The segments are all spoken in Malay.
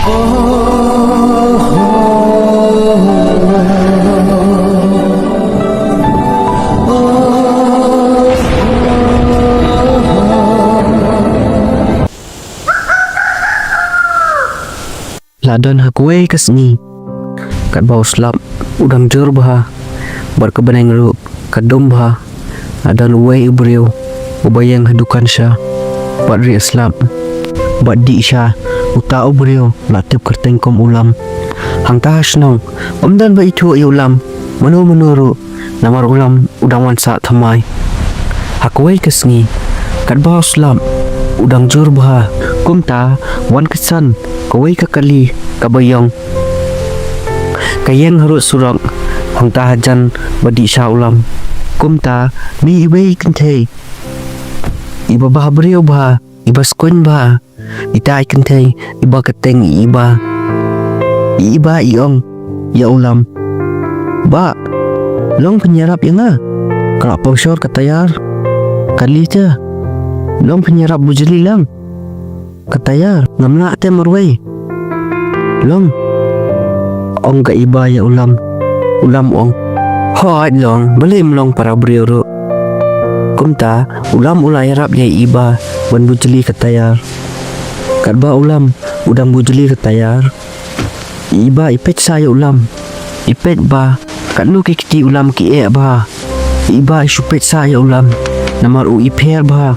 Ladan hakuai kasni kat bau slap udang jur bah berkebenang lu kadum bah adan uai ubriu ubayang hadukan sya badri slap badi sya uta ubriu latip kerteng kom ulam hang tahas nong omdan ba itu ulam menuru namar ulam udang wan sa thamai hakuai kasni kat bau slap udang jur bah kumta wan kesan kawai kakali kabayong kayeng harus surang hang tahajan badi sya ulam kumta mi ibai kentei iba bah beriu bah iba skun bah itai kentei iba keteng iba iong ya ulam ba long penyerap yang kalau posyor katayar kali je long penyerap bujeli lang katayar ngamla te marway long ong ka iba ya ulam ong hot long belim long para beriuru kumta ulam ulai rap ya iba wan bujeli katayar kadba ulam udang bujeli katayar iba ipet saya ulam ipet ba kanu kiti ulam ki ba iba isupet saya ulam namar u iper ba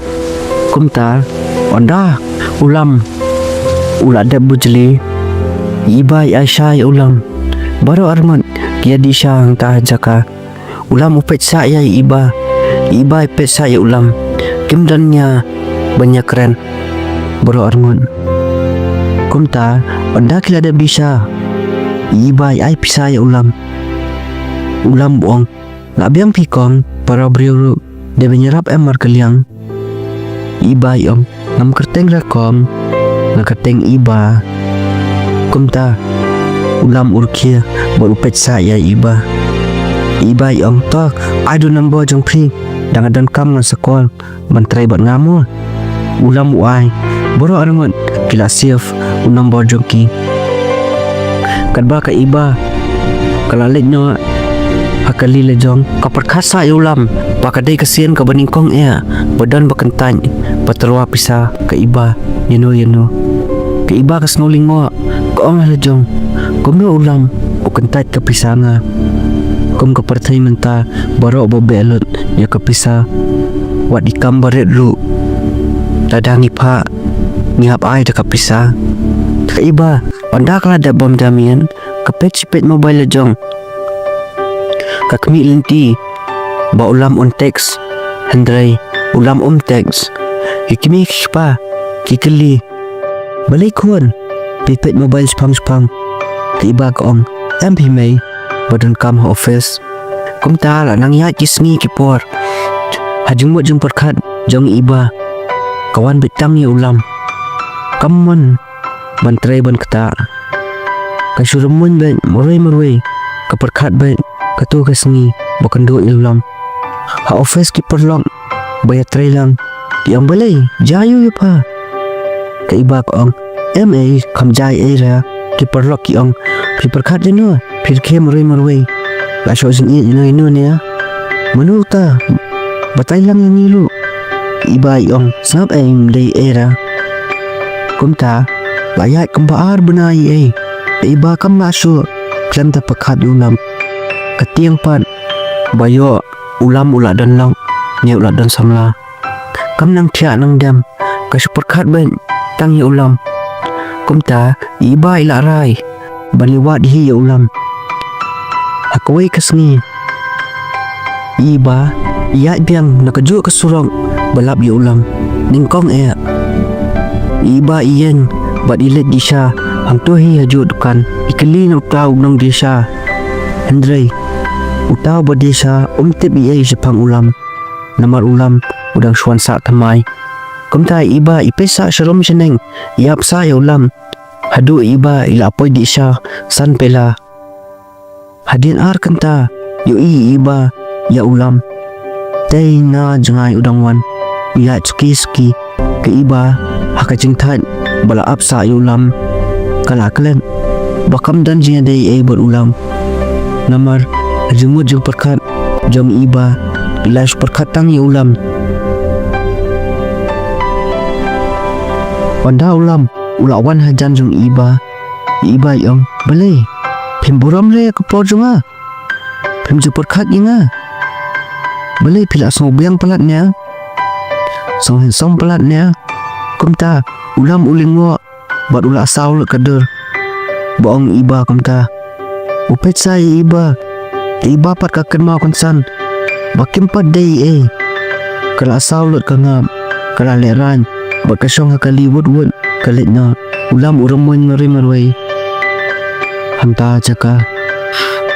kumta onda ulam ulada bujeli iba aisyah ulam baru arman kia di syang tahajaka ulam upet saya iba ipet saya ulam kimdannya banyak keren baru arman kumta onda kila ada bisa iba ai pisaya ulam buang labiang pikong para beriuru dia menyerap emar keliang iba om ngam kerteng rakom ngaketeng iba kumta ulam urkia berupet saya iba om to adu nambo jong pri dangadan kam ngan sekol mentrai bat ngamu ulam uai boro arangon kila siaf unam bo jongki kadba ka iba kalalit nyo akali lejong kaperkasa ulam pakadai kasian ka baningkong badan bakentany paterwa pisa ka iba yeno ka iba kas nguling mo kaong lejong kumno ulam ukentat ka pisanga kum ka pertay menta baro bobelot ya ka pisa wat ikam baret ru dadangi pa ngihap ai da ka pisa ka iba onda kala da bom damian kapet sipet mobile lejong kakmi linti ba ulam on text handray ulam text kikimi pa kikeli balik Khun pipet mobile spam tiba kaong MP May badan kam office kumta la nang ya kisngi kipor hajung mo jung perkat jong iba kawan betang ni ulam kamon bantrai ban kata kasurumun ben moroi kaperkat ben katu kasngi bakando ulam ha office ki perlong bayar tray lang yang balai jayu ya pa kaiba ong MA kamjai era ki perlok ki ong perkat jeno pirke moroi la shozin ino ne manuta batai lang ni lu iba ong sab aim dei era kumta layat kembaar benai iba kam masuk klan ta pekat ulam ketiang pan bayo ulam uladan lang ni uladan samla kam nang thia nang dam ka superkat ben tangi ulam kumta iba ila rai baliwat hi ulam hakoi kasngi iba iya biang nakaju ka surong balap ya ulam ningkong iba iyen bad ilet di sya ang tuhi haju dukan ikeli na utaw nang di sya Andre utaw ba di sya umtip iya sepang ulam namar ulam udang suan sa tamay kumta iba ipesa syarom seneng iap sa ya ulam hadu iba ilapoy di sya san pela hadin ar kanta yoi iba ya ulam tay na jangay udang wan iya ski ke iba hakajingtan bala ap sa ya ulam kalaklen bakam dan jing day berulam namar jemut jeng perkat jam iba ilash perkat tang ya ulam wanda ulam ulawan hajan jeng iba yang balai pim buram le ke pojunga pim je perkat inga balai pila song biang pelatnya song pelatnya kumta ulam ulingwa bat ula saul kader boong iba kumta upet saya iba pat kaken mau konsan bakim pat day kala saul kangam kala leran bat kasong kali wud kalitna ulam uremun ngeri hanta jaka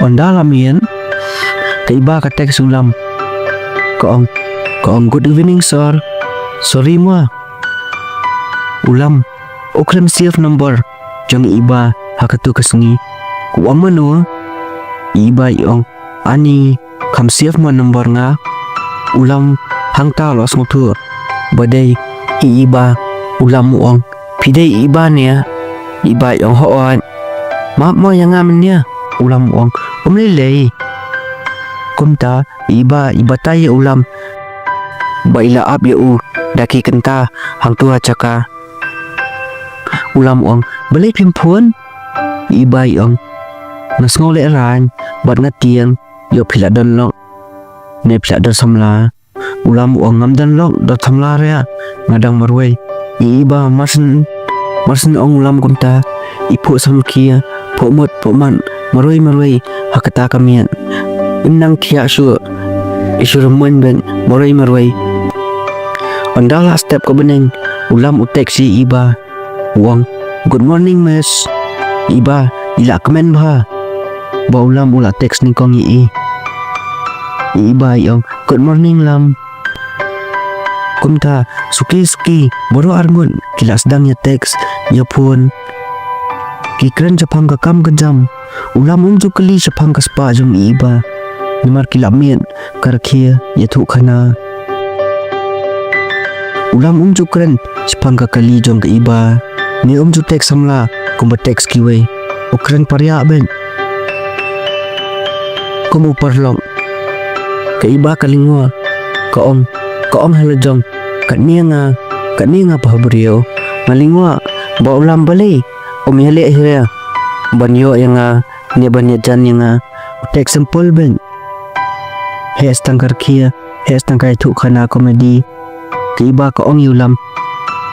onda lamien iba ka teks ulam Kaong good evening sir. Sorry mo. Ulam. Okrem safe number. Jang iba hakatu kasngi. Kuwa mo no. Iba yung ani kam safe mo number nga. Ulam hangta los mo tu. Baday iba ulam mo ang piday iba niya. Iba yung hoon. Maap mo yung amin niya. Ulam mo ang umlilay. Kumta iba tayo ulam baila ab ya daki kenta hang tua caka ulam ong balai pimpun iba yang nasngole ran bat ngatiang yo pila dan lok ne pila dan samla ulam ong ngam dan lok da samla rea ngadang marwai iba marsen ong ulam kunta ipu samkia pomot poman marwai hakata kamian inang kia su isu remun ben marwai andala step ke beneng ulam utek si iba uang good morning miss iba ila kemen bah ulam ula teks ni kong iba yang good morning lam kumta suki baru arngun kila sedang ya teks ya pun kikren japang kakam kejam ulam unjuk keli japang Ka Spah jom iba nimar kilamian karakia ya tu kana ulam unjuk keren sepangka kali jom ke iba ni unjuk teks samla kumba teks kiwe ukren parya ben kumu parlong ke iba kalingwa kaong halajong kat nianga pahabrio malingwa ba ulam balai umihale hira banyo yang ni banyak jan yang teks sampul ben hes tangkar kia hes tangkai tu kana komedi kiba ka ong yulam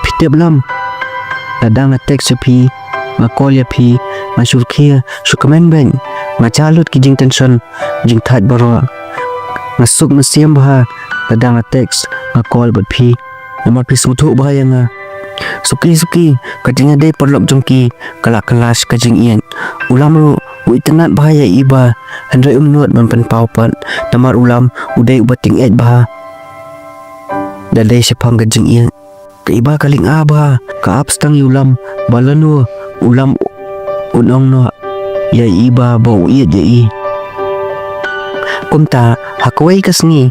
pitep lam ladang atek sepi makol ya pi masur kia sukamen ben macalut ki jing tension jing that baro masuk mesiam bah ladang atek makol bat pi namar pi sutu bah yang suki kajingnya dei perlok jongki kalak kelas kajing ian ulam ru Uitenat bahaya iba Handrai umnut mempen paupat Namar ulam udai ubating et bah Dalai sepang gajeng iya Ke iba kaling abah Ka abstang ulam Balanu ulam unong no Ya iba bau iya jai Kumta hakwai kasni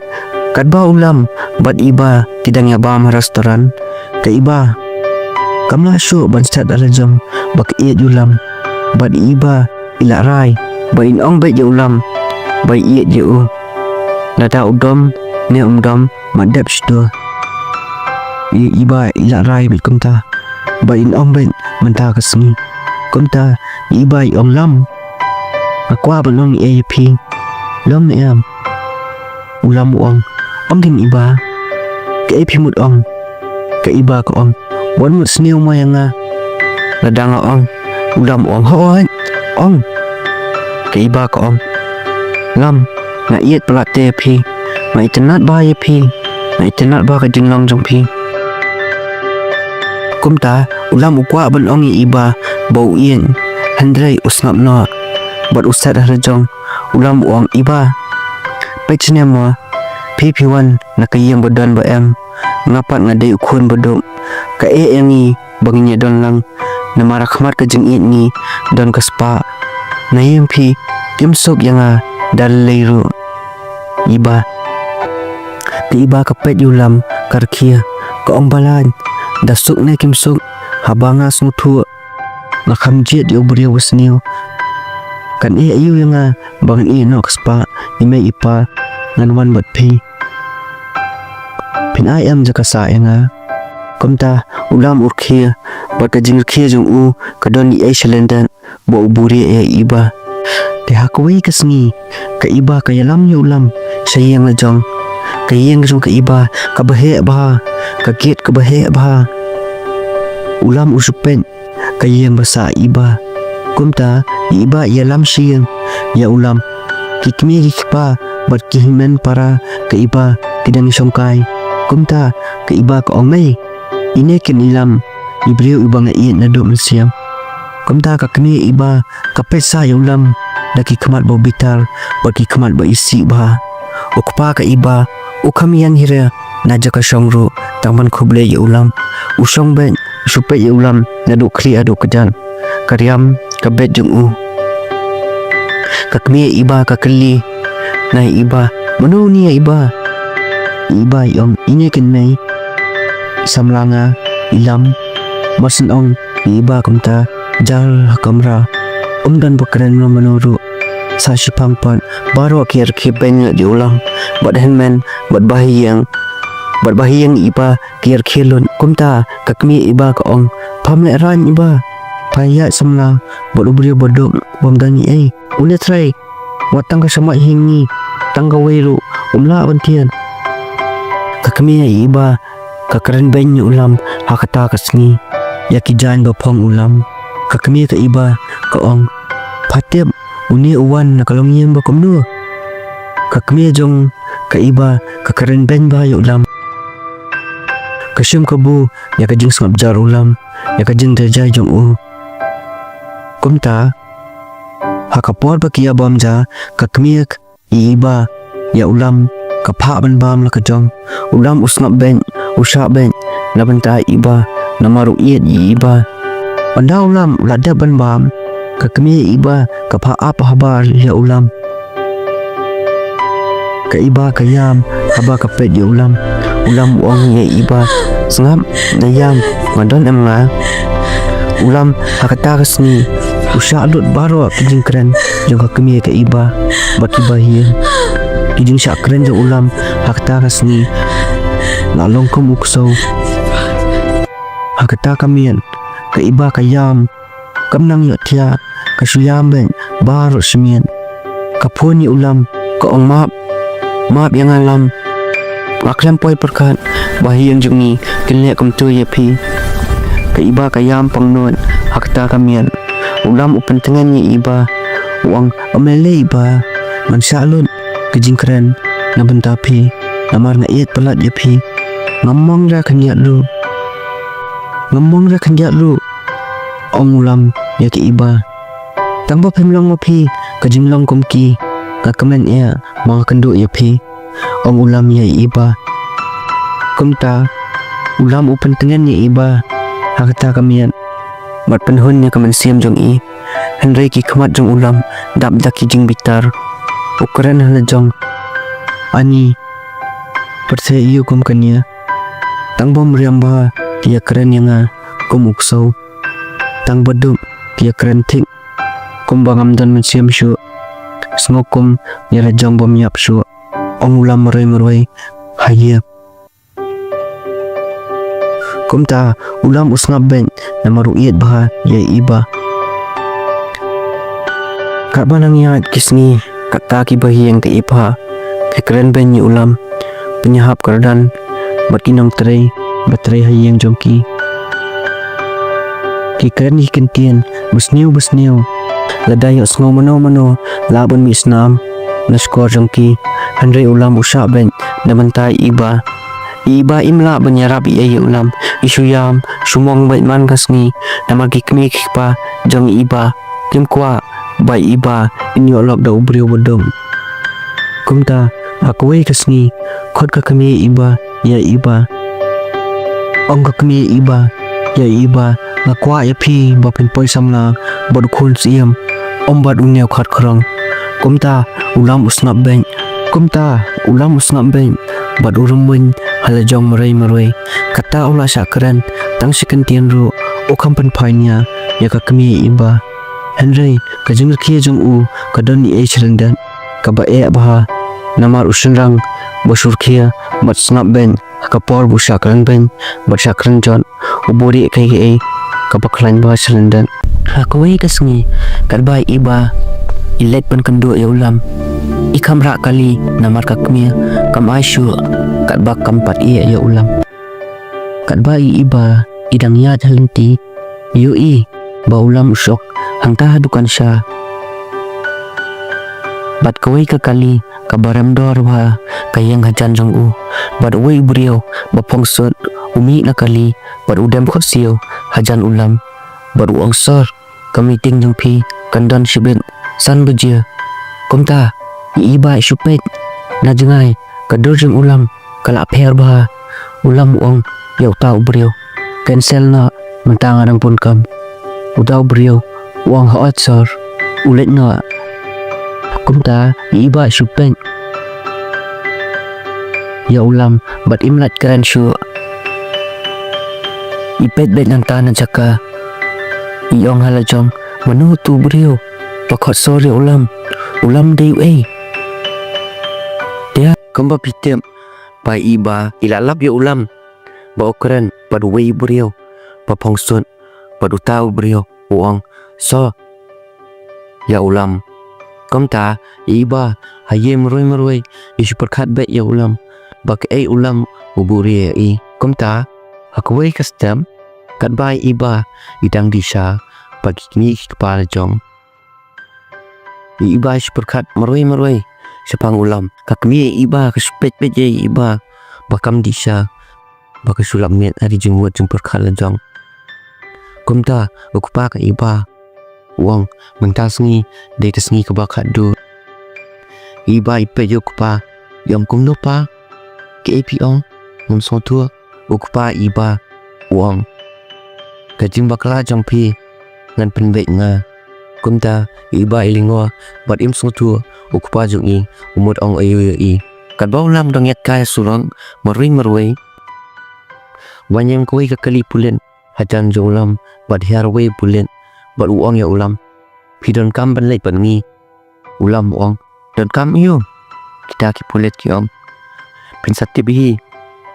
Kadba ulam Bat iba tidang yabam restoran Ke iba Kamlah syuk bansat alajam Bak iya ulam Bat iba ila rai bain ong bai je ulam bai ie je nada udom ne umdom madap sto iba ila rai bil kumta bain ong bai menta kasni kumta iba ong lam akwa belong ap lam ne am ulam ong tim iba ke ap mut ong ke iba ko ong bon mut sneu mayanga ladang ong ulam ong hoan ong ke iba ko ong lam na iet pelat te pi na itenat ba ye pi na itenat ba ka jinglong jong pi kumta ulam ukwa ban ong iba bau ien handrai usnap no bat usat harajong ulam ong iba pechne mo pp1 na kayang bodan ba em ngapat ngadai ukun bodok ka yangi banginya don lang na marakmat ka jing iet ni don Ka Spah na yempi kimsok yang dalairu iba ke iba kapet ulam karkia ko ong balan dasuk ne kimsok habanga snutu ngakam jet yo brio wasnio kan ayu yang bang no Ka Spah ni mai ipa ngan wan bat phi pin ai am jaka sa yang komta ulam urkhia bat ka jing khia jong u ka don ni ai shalendan bo uburi e iba te hakwi kasngi ka iba ka yalam yo ulam sayang la jong ka yeng jong ka iba ka bahe ba ka get ka bahe ba ulam usupen ka yeng basa iba kumta iba yalam siang ya ulam kikmi kikpa bat kihimen para ka iba kidang songkai kumta ka iba ka ongmei ine ken ilam ibriu ibang iin na do siam kumta ka kmi iba ka pesa ya ulam daki kamat bo bitar bagi kamat bo isi ba ukpa ka iba ukamian hira naja ka songru tangman khuble ya ulam usong ben supe ya ulam na do kli ado kejan karyam ka bet jung u kakmi iba ka kli nai iba manu ni iba yong ine ken nei samlanga ilam masan ong iba kumta jal kamra dan bakaran no menuru sa sipangpan baru akhir kibenya di ulang bad handman bad bahiyang iba kir khilun kumta kakmi iba ka ong pamle ran iba paya samla bad ubri bodok bomdani ai ule try watang ka sama hingi tangga weiru umla bantian kakmi iba kakaran benyu ulam hakata kasni yakijan do phong ulam kakmi ka iba ka ong patep uni uwan na kalongiem ba kumnu kakmi jong ka iba kakaran ben ba yo ulam kasyum kabu ya kajing sngap jar ulam ya kajing terjai jong u kumta hakapor ba kia bomja kakmi iba ya ulam kapha ban bam la kajong ulam usngap ben usha ben na banta iba namaru iet iba anda ulam lada ban bam kakmi iba kapha apa habar ya ulam ka iba kayam haba kapet ya ulam uang ya iba sengap dayam ngadon emma ulam hakata kasni usha lut baro kijing keren jong kakmi ka iba baki bahia kijing syak keren jong ulam hakata kasni lalong kum ukso hakata kamian ka iba kayam kamnang yo tia kasuyam ben baru semien kapuni ulam ka ong map yang alam aklam poi perkat bahiyang jungi kenle kum tu ye pi ka iba kayam pangnon hakta kamian ulam upan tengan ye iba uang amele iba man salun kejingkren na bentapi namar na iet pelat ye pi ngamong ra kanyat lu ong ulam ya ki iba tangba pemlong mapi kajimlong kumki kakamen ya mga kendo ya pi ong ulam ya iba kumta ulam upan tengan ya iba hakata kamian mat penhun ya kamen siam jong i henry ki kamat jong ulam dap daki jing bitar ukuran hala jong ani perse iyo kum kanya tangba meriamba kia keren yang kum uksau tang badum kia keren tik kum bangam dan mensiam syu sengokum nyara jong bom yap syu ong ulam merai hayap kumta ulam usngap ben namaru iet bah ya iba kak banang yat kisni kata ki bahiyang ke iba keren ben ni ulam penyahap kerdan berkinong terai baterai hayang jongki kikeren hikentian besniu ladayo sngo mano labon mi snam naskor jongki handre ulam usha ben namantai iba imla banyarap iya ulam isuyam sumong bait man kasni namagi kmi pa jong iba kimkwa bai iba inyo lok da ubrio bodom kumta akwe kasni khot ka kmi iba ya iba ong ka kmi iba ya iba ngakwa ya phi bapin poi samla bod khun siam ombad unya khat khrang kumta ulam usnap ben bad urumun hala jong marai kata ula sakran tang sikan tian ru kampan painya ya ka kami iba Henry ka jung kia jung u ka don ni chrendan ka ba bah namar usunrang bosur kia bat snap ben ka por bu shakran ben bat shakran jon ubori kai ka baklan ba chrendan ha ko ka sngi ka ba iba ilet pan kando ya ulam ikam ra kali namar ka kami kam aisyu ka ba kampat ya ulam ka ba iba idang ya halenti yui ba ulam usok hangta dukan sya bat kawai ka kali ka baram dor ba kayang hajan jong u bat wei brio ba pongsot umi na kali bat udam khosio hajan ulam bat uang sor ka meeting jong pi kandan shibet san bejia komta iba supet na jengai ka dor jong ulam kala pher ba ulam uang yau tau brio cancel na mentang arang pun kam udau brio uang hot sor ulet na kumta iba supeng ya ulam bat imlat keren syu ipet bet nang tanan jaka iong halajong manu tu brio pakot sor ya ulam deu dia kamba pitem pa iba ilalap ya ulam ba keren pad wei brio pa pongsun pad utau brio uang so ya ulam komta iba hayem meroi isu perkat bet ya ulam bak ulam uburi komta hakwei custom kat bai iba idang disa bagi kini kepala jong iba isu perkat meroi sepang ulam kakmi iba kespet bet je iba bakam disa bak sulam net hari jengwat jeng perkat jong komta ukupa ka iba uang mentasngi data sngi ke bakat du iba ipe ukupa yang kumnopa ke apiong ngom sontua ukupa iba uang kajing bakla jangpi ngan penbet nga kumta iba ilingo bat im sontua ukupa jungi umut ong ayu kat baulam dong yak kaya surang merui wanyang koi ka kali pulen hajan jolam bat harwe pulen bat uang ya ulam pidon kam ban leit ban ngi ulam uang don kam iyo kita ki pulet ki om pinsati bihi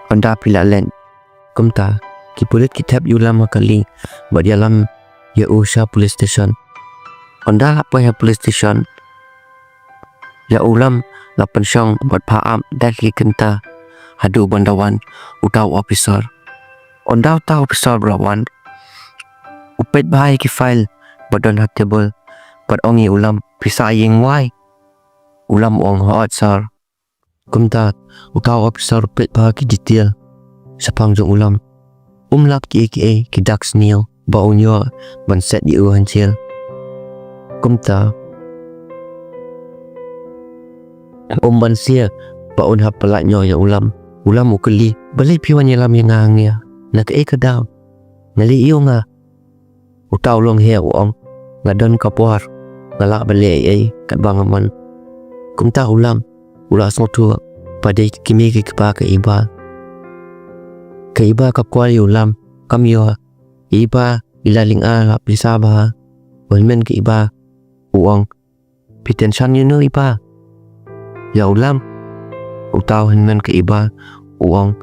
anda pilalen kumta ki pulet kitab ulam kali bat yalam ya usha police station anda apa ya police station ya ulam lapan syong bat paam daki kenta hadu bandawan utau officer anda utau officer berawan upet bahai ki file badon hatable pad ongi ulam pisa yeng wai ulam ong hot sar kumta utau officer pet bahai ki detail sapang jong ulam umlak ki ki dax nil ba unyo ban set di hancil kumta ban sia ba un hapelat nyo ya ulam ukeli balik piwan yelam yang ngangya nak kadam ngali iyo nga utau long he uang ngadon kapuar ngalak balik kat bangaman kumta ulam ula sotu pada kimi ki kepa ke iba kapkual ulam kamyo iba ilaling ala bisa ba walmen ke iba uang pitensan you know iba ya ulam utau henmen ke iba uang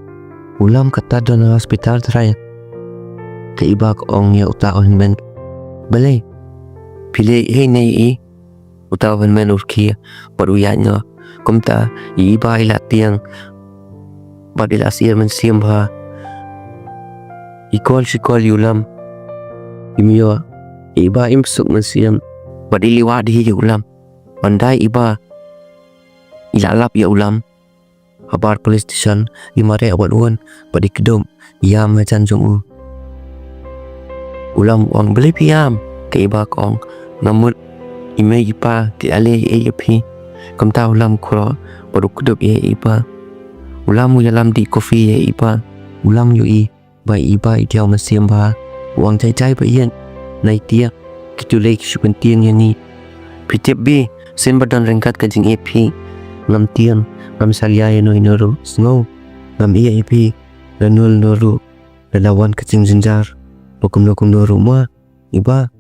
ulam kata don hospital try ke iba ko ong ya utau henmen balik pilih nei utau henmen urki baru yanya kumta iba ila tiang badil asir men siamba ikol sikol ulam imyo iba imsuk men siam badili wadi ulam andai iba ilalap ya ulam habar police station imare awat uan badi kedom yam macam jong ulam uang beli piam ke iba kong namun ime ipa ti ale api kamta ulam kro baru kedop iba ulam yalam di kopi iba ulam yui bai iba idiau masiam ba uang cai ba yen nai tia kitulek syukun tiang yani pitip bi sen badan rengkat kajing api ngam tiang ngam salia no inoro snow ngam ia api lanul noru lelawan kajing zinjar kumno rumah iba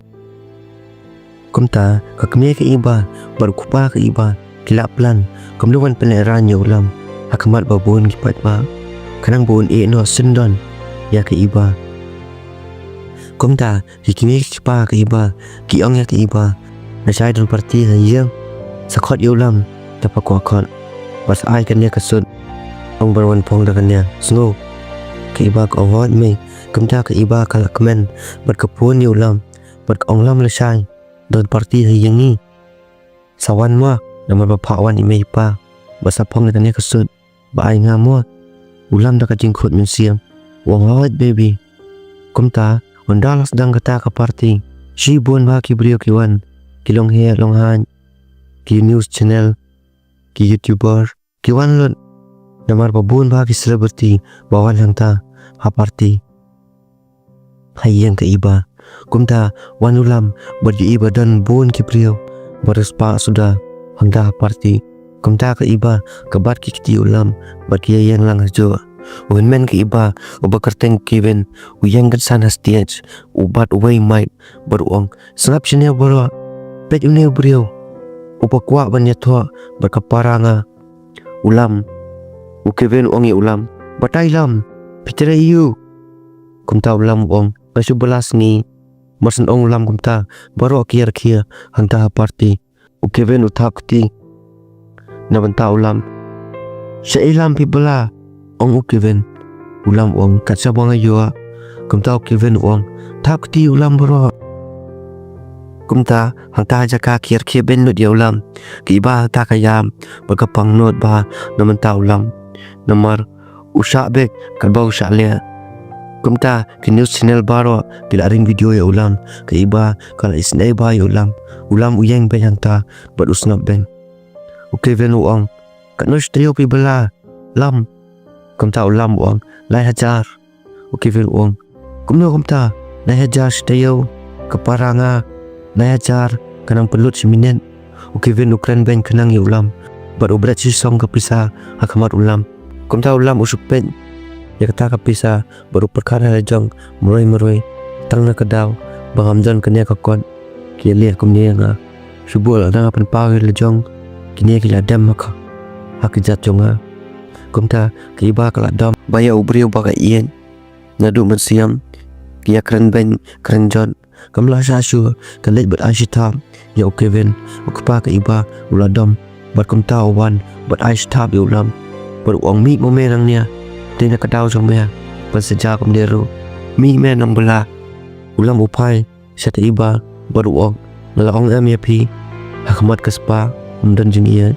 kumta kakme ke iba berkupa ke iba kilap plan kumluan peneran ya ulam hakamat babun kipat ba kanang bun no sendon ya ke iba kumta hikini kipa ke iba kiong ya ke iba na sai don parti yang sakot ya ulam dapat kuakon pas ai kan ya kesud ong berwan pong dengan ya snow ke iba ko hot me kumta ke iba kala kemen berkepun ya ulam berkong lam lesai don parti yang ni sawan mo nama bapawan ime pa basa pong dengan ya kesud ba ai ngamot ulam dah kajingkut mensiam wong hot baby kumta Wandala sedang kata ke parti si buan ba ki brio ki wan ki long he long han ki news channel ki youtuber ki wan lot namar ba buan ba ki celebrity bawan hang ta ha parti hayang ke iba kumta wan ulam berju iba dan buan ki brio berespa sudah hang ta ha parti kumta ke iba kebat ki kiti ulam berki yang lang jo Wen men ke iba uba kerteng Kevin uyang kan sana stage ubat uway might beruang sengap sini bro pet une brio uba kuat banyak tua berkeparanga ulam u Kevin ongi ulam batai lam pitere you kumta ulam ong kasu belas ni marsen ong ulam kumta baru akhir hangta party u Kevin utak ti na banta ulam syailam pibela ong u Kevin ulam ong katsa banga yoa kumta u Kevin ong tak ti ulam bro kumta hangta jaka kir ben nut ya ulam ki ba ta kayam berkepang not ba naman ta ulam namar usha bek kan ba usha le kumta ki news channel baro bila ring video ya ulam ki ba kala isnai ba ya ulam uyang ben hangta ber usnap ben u Kevin ong kan nos trio pi bela lam kumta ulam uang lai hajar ukivil uang kumno kumta lai hajar stayau keparanga lai hajar kanang pelut siminen ukivil ukran ben kenang ya ulam baru berat sisong kepisa hakamat ulam kumta ulam usupen ya kata kepisa baru perkara lejong meroi tang na kedau bangamjan kenya kakon kilia kumnya nga subul na apan pagi lejong kini kila dam maka hakijat jonga kumta kiba kala dam baya ubrio baga ien nadu mensiam kia keren ben keren jon kamla sasu kalet ber ashita ya Kevin ukpa ke iba uladom ber kumta wan ber ashita bi ulam ber uang mi momenang nia dena kadau jong mea ber seja kum deru mi me nang bela ulam upai sata iba ber uang ngalaong pi hakmat Ka Spah mundan jeng ia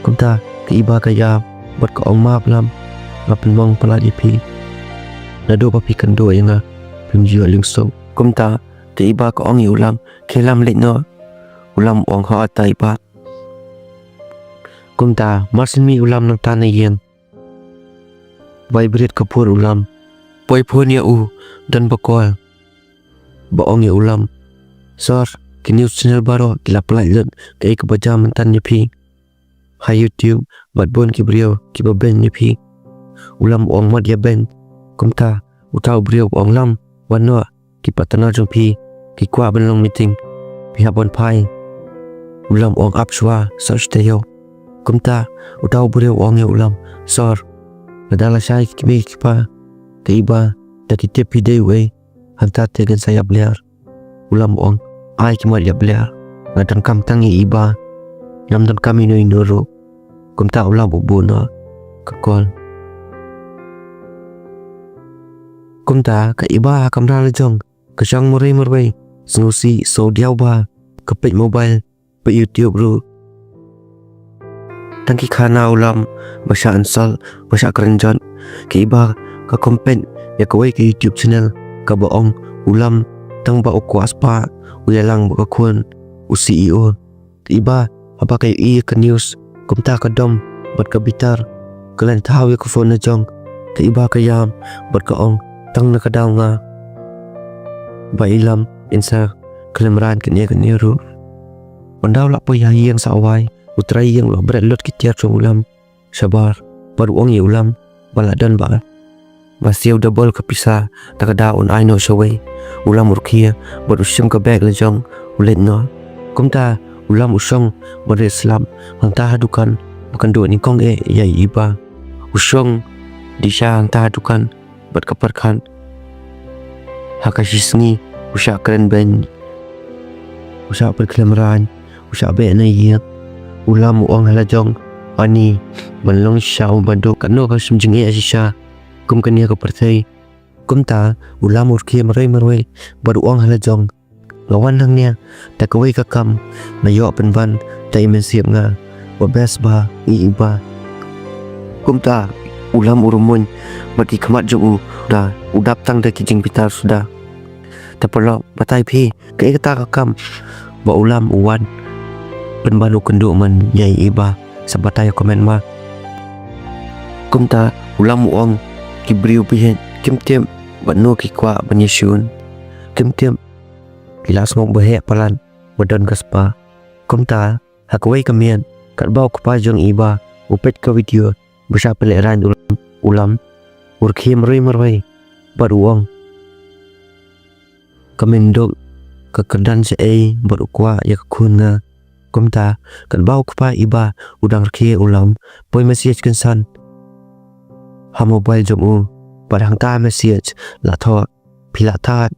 kumta ke iba kaya buat ke ong map lam ngapen mong pelat ipi nado papi kendo yang pemjua lingsong kumta te iba ke ong ulam kelam letno ulam ong ha atai pa kumta marsin mi ulam nang tanah yen vibrate kapur ulam poi pon ya dan bakol ba ong ya ulam sor ke news channel baro kila pelat len ke kebaja mentan nyepi ha YouTube bat bon ki brio ki ben ni pi ulam ong mat ya ben kumta utau brio ong lam wano ki patana jong pi ki kwa ben long meeting pi ha bon pai ulam ong apswa search tayo kumta utau brio ong ya ulam sor nadala sai ki me ki pa kaiba da ki tepi day way hanta tegen saya bliar ulam ong ai ki mat ya bliar ngadang kam tangi iba Nam dan kami no inuro kumta ulam ubuna kakol kumta ka iba kamra lejong kasang murai snusi so diau ba kapit mobile pe YouTube ru tangki khana ulam basha ansal basha kerenjon ka iba ka kompen ya kawai ke YouTube channel ka baong ulam tang ba Ka Spah uyalang ba Khun u CEO iba apa kayo ke news kumta ka dom bat ka bitar kalen tahu ya ko phone na jong ka iba kayam bat ka ong tang na kadaw nga ba ilam insa kalemran kanya ru pandaw la po yang sa away utray yang lo berat lot kitiar sa ulam sabar baru ong ya ulam baladan ba Masih double kapisa takada on I know shaway ulam urkia but ushim ka bag lejong ulet no kumta ulam usong but Islam hangta hadukan bukan do ni kong yai iba usong disha hangta hadukan but kaparkan hakashisngi usha keren ben usha perklemran usha be na yek ulam uang halajong ani manlong shau bando kano ka sumjingi asisha kum kania ka perthai kumta ulam urki marai baru uang halajong lawan hangnya tak kawai ka kam na yo penban ta imen siap nga wa best ba iba kumta ulam urumun bagi khamat jo da udap tang da kijing pitar sudah tapalo batai phi kai kata ka kam ba ulam uwan penban ukenduk man yai iba sabatai komen ma kumta ulam uang kibriu pihen kim banu ki kwa banyesyun kim kilas ngok bahek palan wadon Ka Spah kumta hakwai kamian kat bau ka pajong iba upet ka video besar peleran ulam urki merai baruang kamendok ka kedan se baru kwa ya Khun na kumta kat bau ka pa iba udang rki ulam poi message kensan ha mobile jom barang ta message la tho pila ta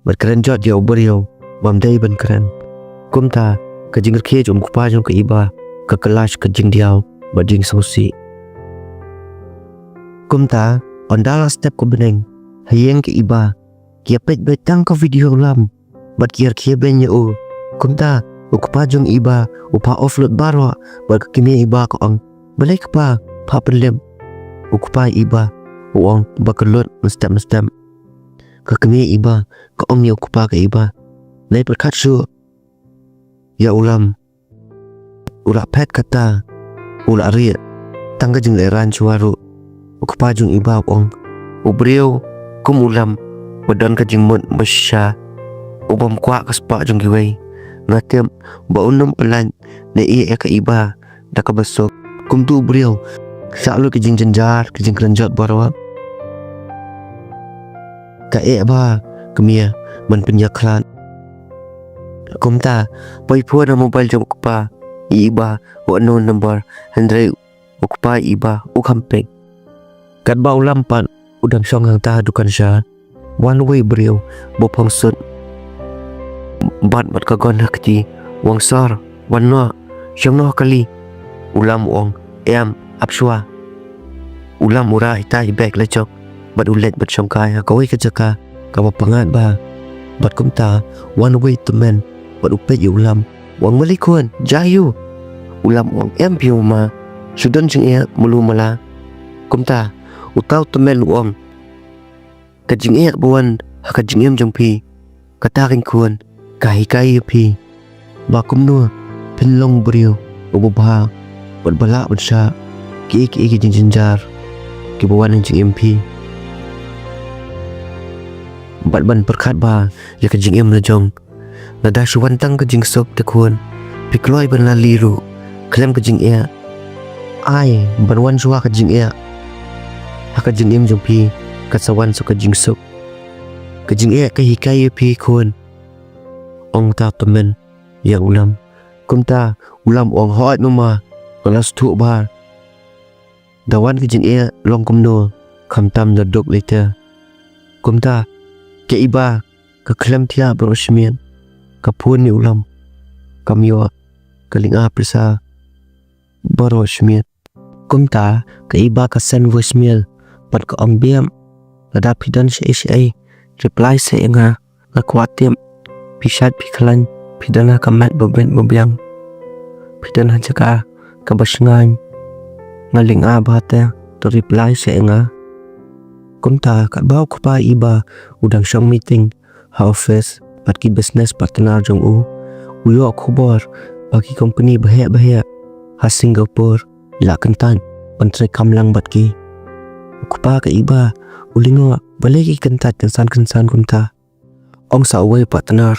berkeren jot yo beriau bamdai ban keren kumta ka jingr khe jom kupa jom ka iba ka kalash ka jing diao bading sosi kumta ondala step ko beneng hayeng ka iba kia pet betang ka video lam bat kier khe ben yo kumta ukupa jom iba upa offload barwa bar ka kimi iba ko ang balai ka pa penlem ukupa iba uang bakalot mestem ka kimi iba ka ong yo ukupa ka iba nai perkat su ya ulam ula pet kata ula ria tangga jing leran suaru ukupa jung iba ong ubriu kum ulam badan ka jing mut besya ubam kwa Ka Spah jung giwei ngatem ba unum pelan ne iya ka iba da ka besok kum tu ubriu selalu ke jing jenjar ke jing kerenjot barwa ka ba kemia man penyaklan kumta poi pua na mobile jom kupa iba wa no number handre ukupa iba ukampe kat bau lampan udang song hang ta dukan sha one way brio bopong sut bat ka gon hakti wang sar wan no syong no kali ulam ong apsua ulam murah itai back lecok bat ulet bat syong kaya kawai kejaka kawa pangat ba bat kumta one way to men bat upet ulam wang malikun jayu ulam wang piu ma sudan jing mulu mala kumta utau to men uang ka jing buan ka jing jong pi kata ring kun kai pi ba kumnu penlong brio ubah bat bala bat sha ki jing jinjar ki bawan jing pi bat ban perkat ba ya ka jing na jong nada suwan tang ka jing sok te Khun pikloi ban la liru klem ka jing ai ban wan suwa ka jing ha ka jing jong pi ka sawan so ka jing sok ka jing ka hikai pi Khun ong ta temen ya ulam kumta ulam ong hot mama kelas tu ba dawan ka jing long kumno khamtam na dok later kumta ke iba ka klem tia brosmian kapun ni ulam kamyo kalinga prisa barosmian kumta ka iba ka send voicemail pat ka ambiam lada pidan si reply se nga la kwatim pisat piklan pidana ka mat boben bobyang pidana jaka ka basngan ngalinga bata to reply se nga kumta kat bau kupa iba udang syong meeting ha office pat ki business partner jong uyo khobor bagi company bahaya ha Singapore la kentan pantre kamlang bat ki kupa ka iba ulingo balegi kentat kensan kumta ong sa away partner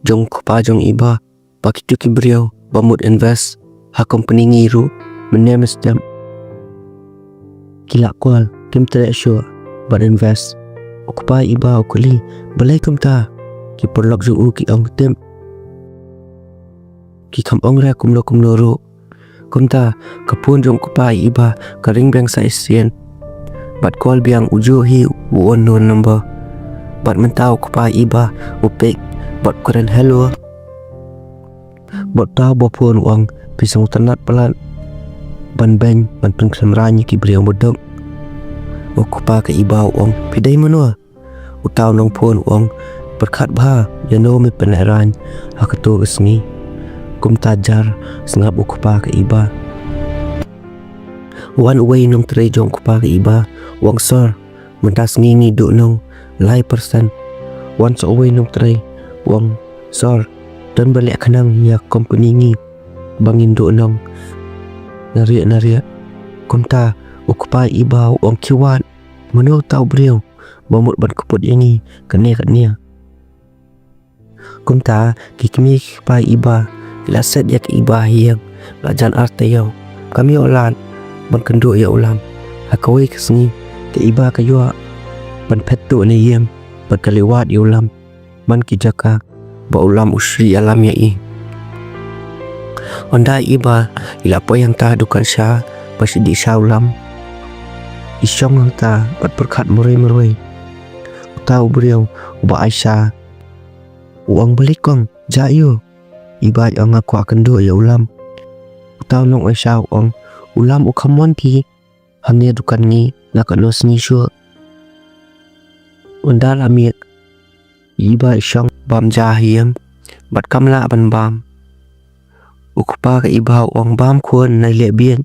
jong kupa jong iba bagi tu ki brio bamut invest ha company ngiru menem stem kila kwal kim tre sure but invest. Occupy iba ukuli balay kumta ki perlok ju ki ong tem ki kam ong ra kumlo ro kumta kapun jong occupy iba ka ring bang sa isien but call biang ujo hi uon no number but mentau occupy iba upek but keren hello but tau bopun uang pisang tanat pelan ban bang ban pengklamranya ki briang bodok occupy ka iba uang pidai manua utau nong pun uang berkat bah yano me peneran hakato gesni kum tajar sengap occupy ka iba one way nong tre jong occupy ka iba uang sor mentas ngingi do nong lai persen once away nong tre uang sor dan balik kenang ya company ngi bangin do nong naria kumta occupy iba uang kiwan mano tau brio bomut ban kuput ini kania kumta kikmi pa iba laset yak iba hiang lajan arte yau kami olan ban kendo ya ulam hakawai kesni ke iba kayua ban petto ne yem ban kalewat ya ulam ban kijaka ba ulam usri alam ya i onda iba ila po yang ta dukan sya pasidi sya ulam isyong ang ta bat berkat murai tahu beliau ubah Aisyah uang balik kong jayo iba yang aku akan do ya ulam tahu long Aisyah ulam ukamon ki hanya dukan ni nak nos ni syo undal amit iba isyong bam jahiem bat kamla ban bam ukupa ka iba uang bam kuan na lebien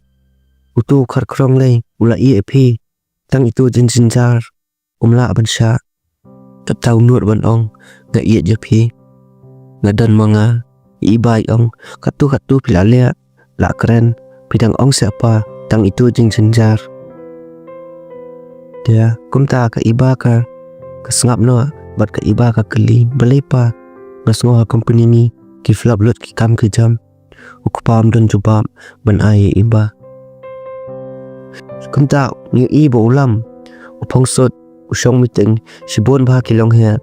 utu khar krong lei ula ep tang itu jinjar umla ban sya tahu nuat ban ong ga iya jepi ngadan manga ibai ong katu pilale la keren pidang ong siapa tang itu jing senjar dia kumta ka iba ka kesengap no bat ka iba ka keli belepa ngasngo company ni ki flap lot ki kam ke jam ukupam dan jubam ban ai iba kumta ni ibo ulam upongsot usong meeting sibon bah kilong he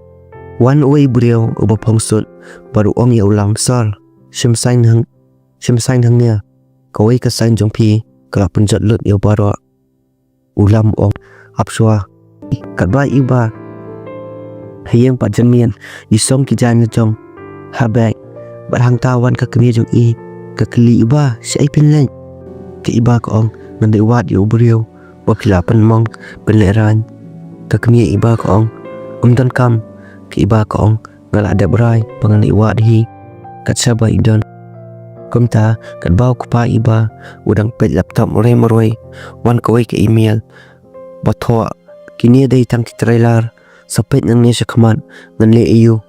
one way brio uba pongsut baru ong ya ulam sal simsain hang nya kawai ka sain jong pi kala penjat lut ya baro ulam ong apswa kat ba iba hayang pa janmian isong ki jan jong habak barhang tawan ka kemi jong i ka kli iba si ai pinlen ke iba ko ong nandai wat ya brio wakila penmong penleran kakmi iba ko ong dan kam ke iba ko ong ngala ada berai pangan iwa di kat saba idon kumta kat bau kupa iba udang pet laptop moroi wan koi ke email batho kini dai tang trailer sapet nang ne shakman ngan le eu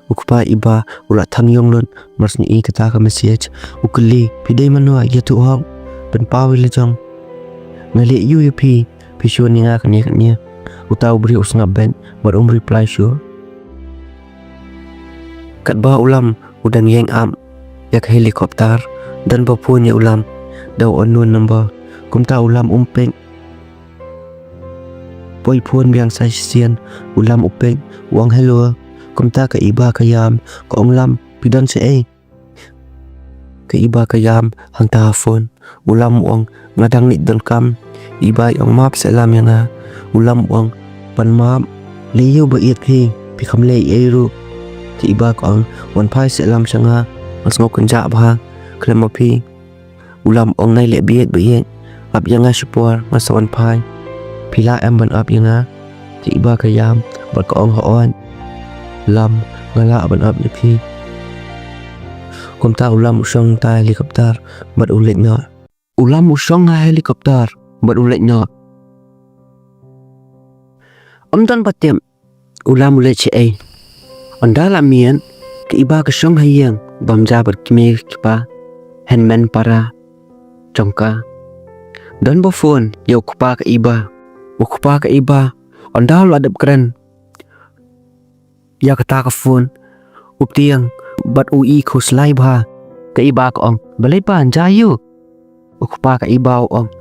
ukupa iba ula thang yong lon marsni i kata ka message ukli pidai manwa ya tu hong pen pawi le jong ngale eu pi pishon ninga kania utau beri usngap ben bar reply sure kat ba ulam udan yang am yak helikopter dan bapunya ulam daw unknown number kumta ulam umpeng poi pun biang sai sian ulam upeng uang hello kumta ka iba kayam ko onglam pidan se ai ka iba kayam hang tahafon ulam uang ngadang nit dan kam iba yang map selam yang ulam uang pan map liu ba iet pi kham le eru ti iba ko ang wan phai selam sanga mas ngok kenja ba klem pi ulam ong nai le biet biet ap yang support mas wan phai pila em ban up yang ti iba kayam bat ko ong hoon lam ngala ban up pi kumta ulam usong ta helikopter bat ulet nya ulam usong helikopter bat ulet nya dan patem ulam ulet che ai ondala mien ke iba ke song hayang bamja berkime kipa handman para chongka dan bo phone yo kupa ke iba ondal adap keren ya kata ke phone uptiang bat ui khos lai ba ke iba ko ong balai pan jayu kupa ke iba ong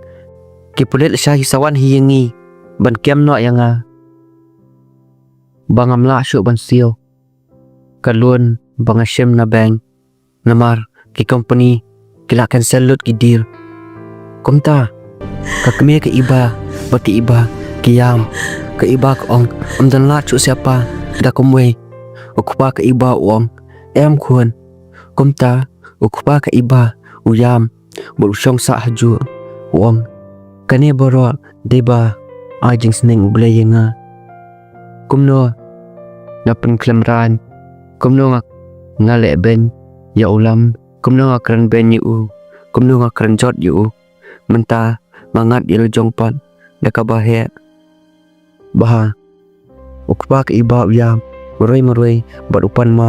ke pulet sya hisawan hiyangi ban kem no yang bangam la syuk ban sil kalun banga shem na bank namar ki company kila cancel lut ki deal kumta ka keme ke iba baki iba kiyam ke iba ong dan la chu siapa da kumwe ukupa ke iba ong em khun kumta ukupa ke iba uyam bul shong sa haju ong kane boro deba ajing sneng ubleyenga kumno na penklemran kumno ngale ben ya ulam kumno ngakran ben yu kumno ngakran jot yu menta mangat il jongpat daka bahe baha ukpa ke iba uyam maroi bat upan ma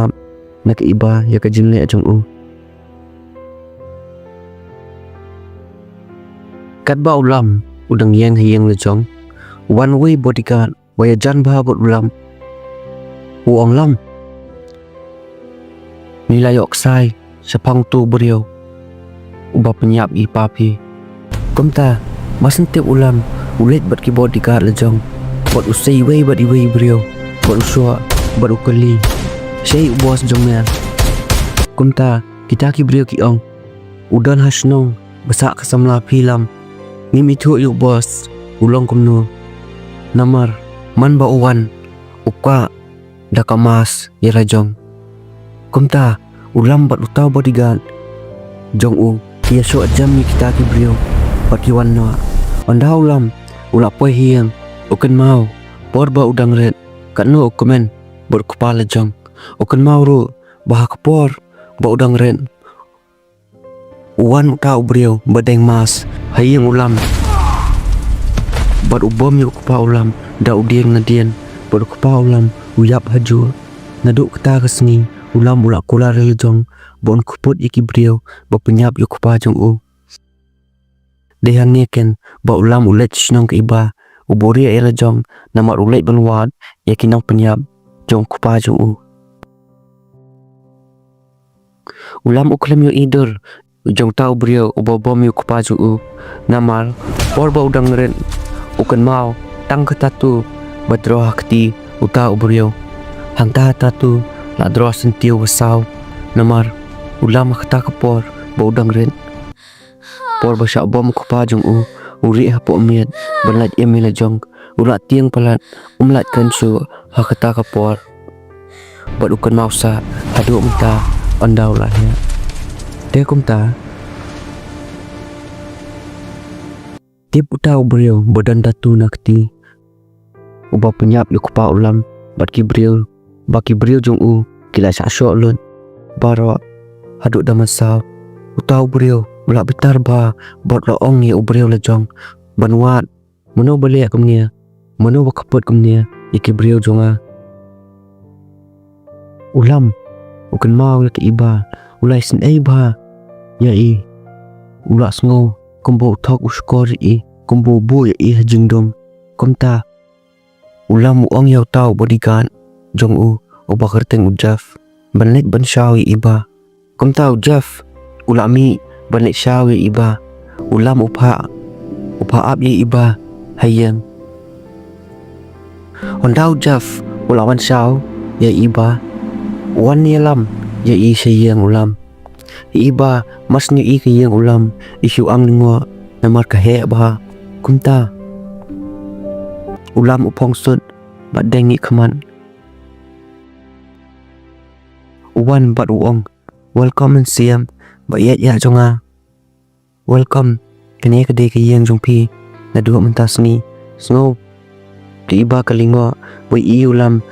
nak iba ya ka jinle jong u kat ba ulam udang yang hiang le jong one way bodyguard waya jan ba bot ulam uong lam nilai oksai sepang tu beriau uba penyap i papi kumta masen tiap ulam ulet bat ki bodyguard lejong bat usai wei bat iwei beriau bat usua bat ukali sei bos jongnya kumta kita ki beriau ki ong udan hasnong besak kesamla pilam ngimi tu yuk bos ulong kumno namar man ba uwan uka dakamas irajong kumta ulam bat utau bodyguard jong u ia so jam ni kita ki brio pati wanna anda ulam ula poi hiang ukan mau por ba udang red kanu komen bot kepala jong ukan mau ru bah kepor ba udang red uwan utau brio badeng mas hiang ulam bat ubom yuk pa ulam da udieng nadien bot kepa ulam uyap haju naduk keta kesni ulam ulak kula reljong bon kuput iki brio ba penyap yuk pa jong u dehan neken ba ulam ulet snong ke iba ubori ela jong namar ulet banwat yakinang penyap jong kupa jong u ulam uklem yu idur jong tau brio ubobom yuk kupa jong u namar por ba udang ren ukan mau tang ketatu badroh hakti uta ubrio hangta tatu la droh sentiu wasau namar ulam kata kapor ba udang ren por ba syak bom kupa jong u uri hapo miet banlat emila jong ulat tiang palat umlat kansu hakata kapor bad ukan mau sa hadu menta andau lahnya de kumta tip uta ubrio badan datu nakti uba penyap yuk pa ulam baki bril jong u kila sa syok lun baro haduk damasau utau bril ulak bitar ba bot lo ong ye ubril lejong banwat mano balik kumnia mano wakaput kumnia iki bril jonga ulam ukan mau laki iba ulai sin ei ba ya i ulak sngo kumbo tok uskor i kumbo bu ya i hajingdom kumta ulam uong yau tau bodyguard jong u uba kerteng ujaf banlek ban syawi iba kumta ujaf ulami banlek syawi iba ulam upha ap ye iba hayem ondau ujaf ulawan syaw ye iba wan yelam ye i sayang ulam iba mas ni i kayang ulam isu ang ngo namar kahe ba kumta ulam upong sud badengi kaman uwan bat uong welcome and siam ba yet ya jonga welcome kene kade kayang jongpi na dua mentas ni snow ke iba kalingo boy i ulam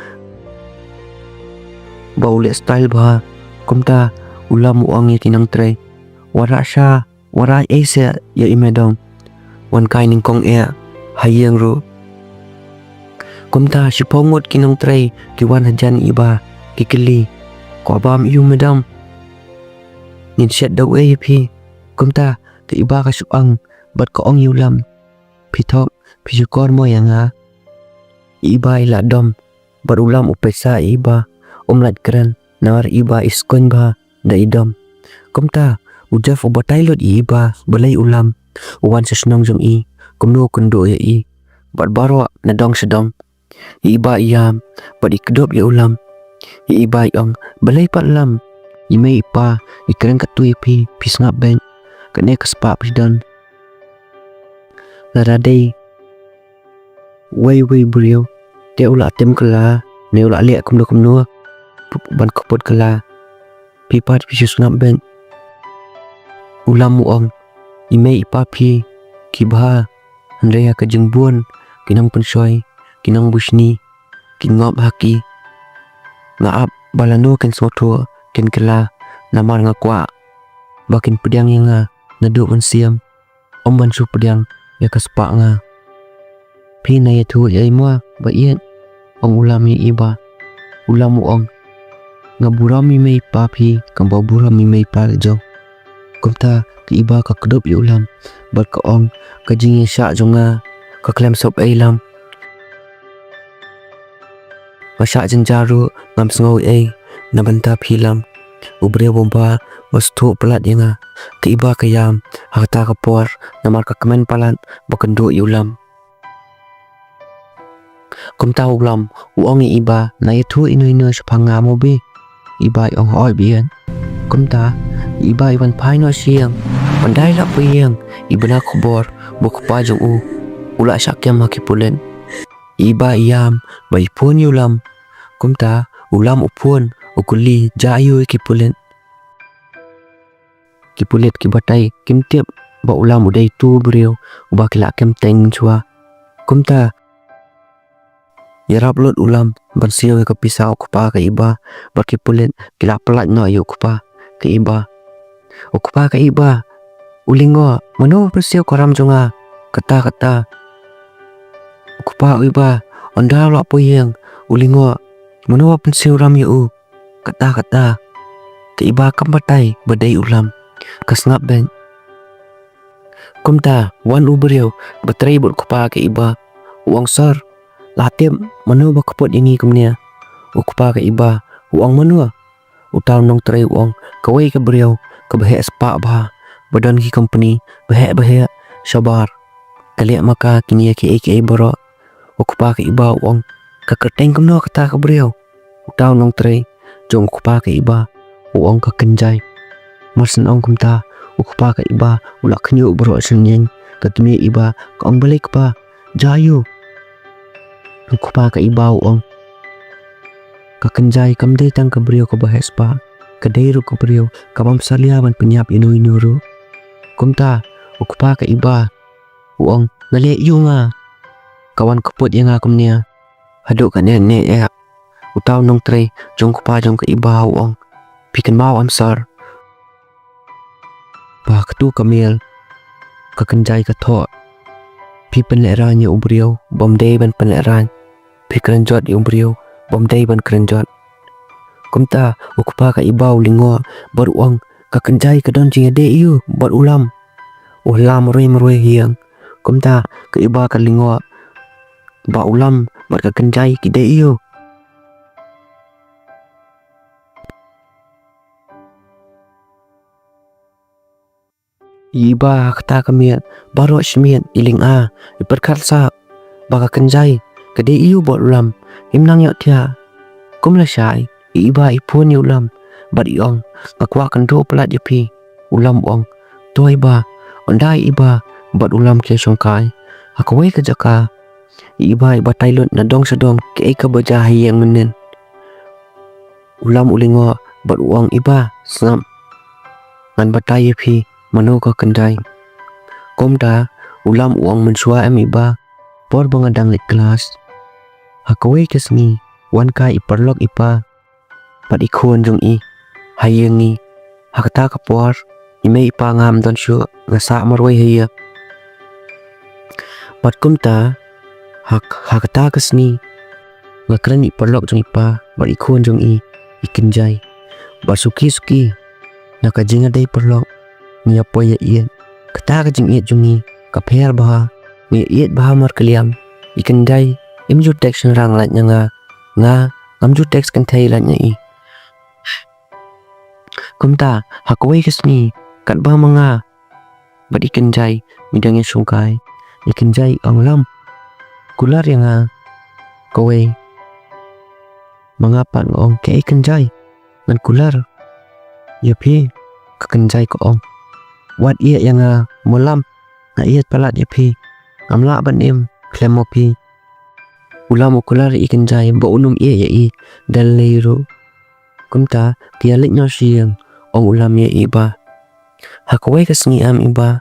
bau le style ba kumta ulam uang ya kinang tray wara sha wara ese ya imedong wan kai ning kong e hayang ru kumta sipongot kinang tray kiwan hajan iba kikili ko bam yu medam nin set daw e pi kumta ke iba ka suang bat ko ong yulam pitok pisukor mo yang ha iba ila dom bat ulam upesa iba umlat keren nawar iba iskon ba da idom kumta ujaf uba tailot iba balai ulam uwan sesnong jong i kumno kundo ya i bat baro na dong sedom Iba iyam bat ikdop ya ulam. Iba ong balay pat lam. Imay ipa ikren katui pi ngap ben. Kane Ka Spah dan. Laraday way beriau. Dia ula atem kala. Ne ula liat kumno. Ban kopot kala. Pipat pisus ngap ben. Ulam muong. Imay ipa pi kibha. Andrea kajengbuan. Kinang pensoy. Kinang busni. Kingop haki. Ngaap balano ken soto ken kela namar ngakwa bakin pediang yang naduk man siam om ban su pediang ya Ka Spah nga pi na ya tu ya imwa ba ien ong ulami iba ulam ong ngaburami mai pa pi kamba burami mai pa jo kumta ki iba ka kedop ya ulam bat ka ong ka jingi sya jonga ka klem sop ailam Masya jenjaru ngam sengau nabanta pilam ubre bomba wastu pelat yenga ke iba kayam harta kapor namar ka kemen palat bakendo yulam kum tahu ulam uongi iba na itu inu sepanga mobi iba ong oi bien kum ta iba iban paino siang pandai la puyeng ibna kubor bukpa jong ula syakyam hakipulen iba iyam bai pun yulam kumta ulam upun ukuli jayu kipulen kipulet kibatai kimtiap ba ulam udai tu beriau uba kila kem teng chua kumta yarap lot ulam bersio ke pisau kupa ke iba berkipulet kila pelat no ayu kupa ke iba ukupa ke iba ulingo mano bersio koram jonga kata ukupa iba onda lo puyeng ulingo mano pensio ram yu kata ke iba kambatai badai ulam kasngap ben kumta wan uberiau betrai bot kupa ke iba uang sar latem mano ba kapot ini kumnia ukupa ke iba uang mano utaw nong trai uang kawai ke beriau ke bahe Spah bah badan ki company bahe sabar kaliak maka kini ke boro ukupa ke iba uang kakerteng kumno kata ke beriau utaw nong trai jong ukupa ke iba uang ka kenjai marsen ong kumta ukupa ke iba ula kenyu bro senyeng katumi iba ka ong balik pa jayu ukupa ke iba uang ka kenjai kamdai tang ke beriau ke bahe Spah kadai ru ke beriau kabam salia ban penyap inu ru kumta ukupa ke iba uang ngale yu nga kawan keput yang kumnia haduk kan ne ya utaw nong trai jong kupa jong ke iba uang pikan mau ansar bah ketu kamil ka kenjai ka tho pi penleran ya ubriau bomdai ban penleran pi kerenjot ya ubriau bomdai ban kerenjot kumta ukupa ka iba ulingo bar uang ka kenjai ka don jing de yu bar ulam meroi hiang kumta ka iba ka lingo ba ulam bar ka kenjai ki de yu iba kata kamiat baru semiat iling iperkat sa baka kenjai kade iu bot ulam himnang yok tia kumla syai iba ipun ulam bat iong kakwa kendo pelat jepi ulam ong to iba ondai iba bat ulam ke songkai akawai ke jaka iba tailot na dong sedong ke ka bajahi yang menen ulam ulingo bat uang iba snap ngan batai pi mano ka kendai komda ulam uang mensua iba por bangadang lit kelas hakawai kesni wan kai iperlok ipa pat ikon jong hayengi hakata kapor ime ipa ngam don syu ngasa marwai hiya pat kumta hakata kesni ngakren iperlok jong ipa pat ikon jong ikenjai basuki nakajinga dai perlok nia poya iet kata ka jing iet jungi ka pher bah nia iet bah mar kaliam ikan dai imju text rang lat nga ngamju text kan thai lat nya kumta hakawai kesni kat bah manga bat ikan jai midang sungkai ikan jai ang lam kular yang Kaway mengapa ngong kay kenjay ngan kular ya pi ka kenjay ko ong wat iya yang mulam na iya palat ya pi ngamla ban im klemo pi ulam kular i kenjay bo unum iya ya i dal leiru kumta kia lik nyo siang ong ulam ya iba hakaway kasngi am iba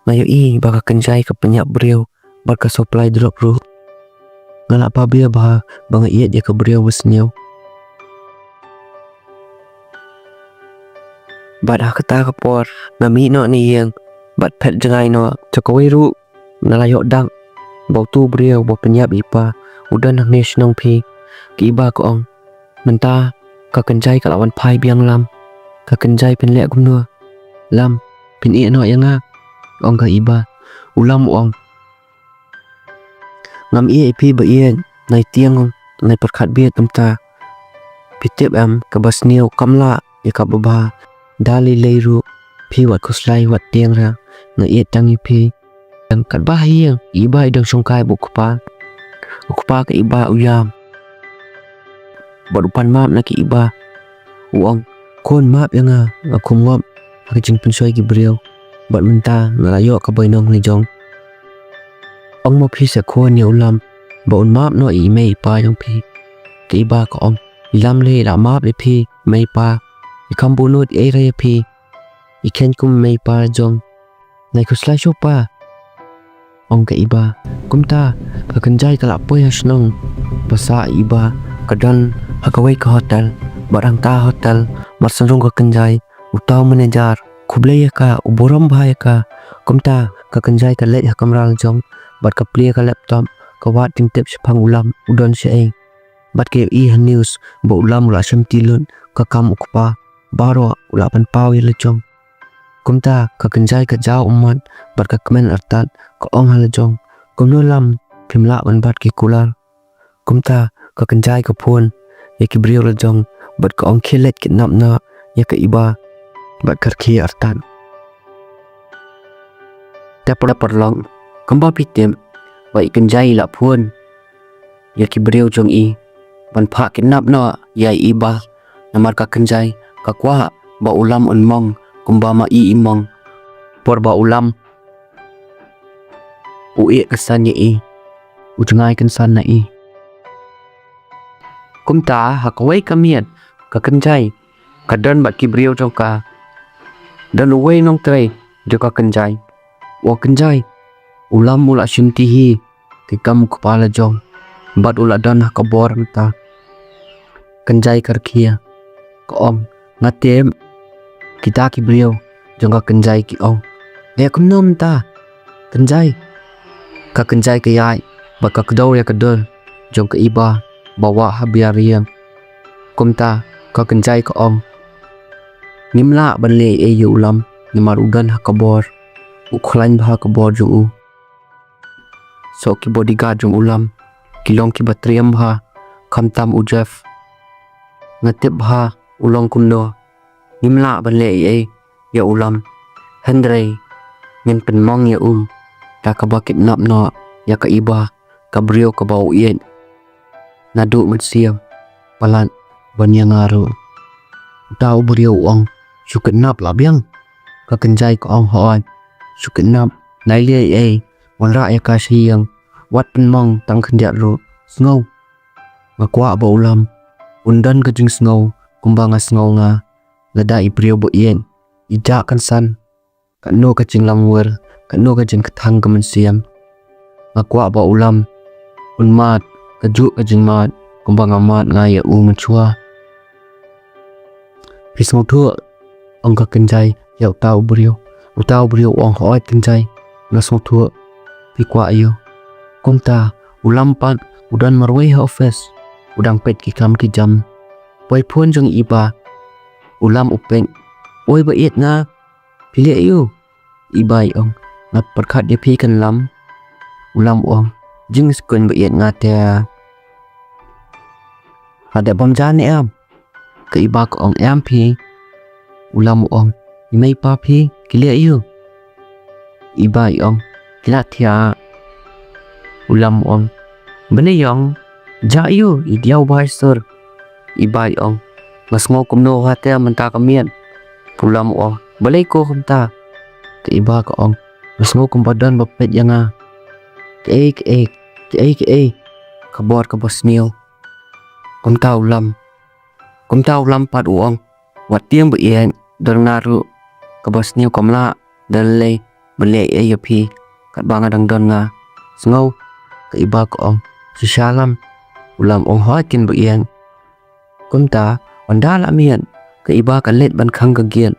ngayo i baka kenjay ka penyap beriau barka supply drop ru ngala pa bia bah banga iya dia ka beriau wasnyo bad hakata kapor ngami no ni yang bad pet jangai no chakaway ru nalayok dang bau tu beriau bau penyap ipa udan hak national pi ki iba ko ong menta ka kenjay ka lawan pai biang lam ka kenjay pen lek gumno lam pin i no yang ong ka iba ulam ong ngam i pi ba i nai tiang nai perkhat bia tamta pitip am ka basniu kamla ya ka baba dali leiru pi wat kuslai wat tiang ra na i tangi pi ang kat ba hiang iba idang sungkai bu kupa ka iba uyam barupan map na ki iba uang kon map yang akum wam ka jing pensoi ki beriau bat menta nalayo ka bainong ni jong ong mo pi sa kon ya ulam ba un map no i mei pa jong pi ki iba ko ong ilam le la map le pi mei pa i kambunut e re pi i ken kum mei pa jong nai kuslai sho pa ong ka iba kumta ka kenjay ka lapoy hasnong basa iba kadan hakaway ka hotel barang ta hotel marsanrong ka kenjay utaw manager kublay ka uboram bahaya ka kumta ka kenjay ka let hakamral jong bat ka play ka laptop ka wat ting tip sipang ulam udon siya ay bat ka i news ba ulam ula siyam tilun ka kam ukpa baro ula pan pawi lejong kumta ka kenjay ka jaw umat bat ka kemen artat ka ong halajong kumno lam pimla ban bat ki kular kumta ka kenjay ka phone ya ki brio lejong bat ka ong khilet kidnap na ya ka iba bat karki artan tapar long kamba pitem wa ikan jai la phun ya ki brio jong i ban pha kidnap na ya iba namar ka kenjai ka kwa ba ulam unmong kumba ma i imong por ba ulam ui kesan ya i ujngai kensan na i kumta hakaway kamiat ka kenjai kadan bat ki brio jong ka dan uwe nong tray joka kenjai wa kenjai ulam mula syuntihi tikam kepala jong bat ula dan kabor mata kenjai karkia ko om ngatem kita ki beliau jong ka kenjai ki ong dia kumnom ta kenjai ka kenjai ke yai ba ka kedor ya kedor jong ka iba bawa habiariam kumta ka kenjai ko ong nimla banle e yu ulam nimar udan hakabor ukhlain bha kabor ju u so ki bodyguard jung ulam kilong ki batriam bha khamtam ujaf ngatip bha ulong kumno nimla banle e ya ulam hendrei min penmong ya ta ka bakit nap no ya ka iba ka brio ka bau ien nadu mensiam palan banyang aru tau brio ong suket nap la biang ka kenjai ko ong hoan suket nap nai le e wan ra ya ka siang wat penmong tang khendia ru snow ngakwa ba ulam undan ka jing snow kumbanga snow nga ngada i brio bo ien ija kan san kan no ka jing lamwer kan no ka jing kathang ka mensiam ngakwa ba ulam unmat ka ju ka jing mat kumbanga mat nga ya u menchua pismo thu ong ka kenjai ya utau brio ong hoai kenjai nasmo thu pikwa ayo kumta ulam pan udan marway ha office udang pet ki kam ki jam poi phun jong iba ulam upeng oi ba it nga pili ayo ibai ong ngat perkhat dia pi kan lam ulam ong jing skun ba it nga te ada bom jan em ke iba ko ong em pi ulam ong imei pa pi kili ayo iba ong kila thia ulam ong Benayong, jayo, idiyaw bahay sir. Ibay ong, mas ngo kumno hati menta kamian. Pulam ong, balay ko kumta. Ka iba ka ong, mas ngo kumpadan bapet yang nga. Kae, kabuat ka bas niyo. Kumta ulam pat uong. Wat tiang ba iyan, darang naru. Kabas niyo kamla, dalay, balay yapi. Kat banga dang don nga. Sengaw, ka iba ka ong, sisyalam. Ulam ong hoikin ba iyan. Kumta, wandala miyan. Ka iba ka let ban kang kagian.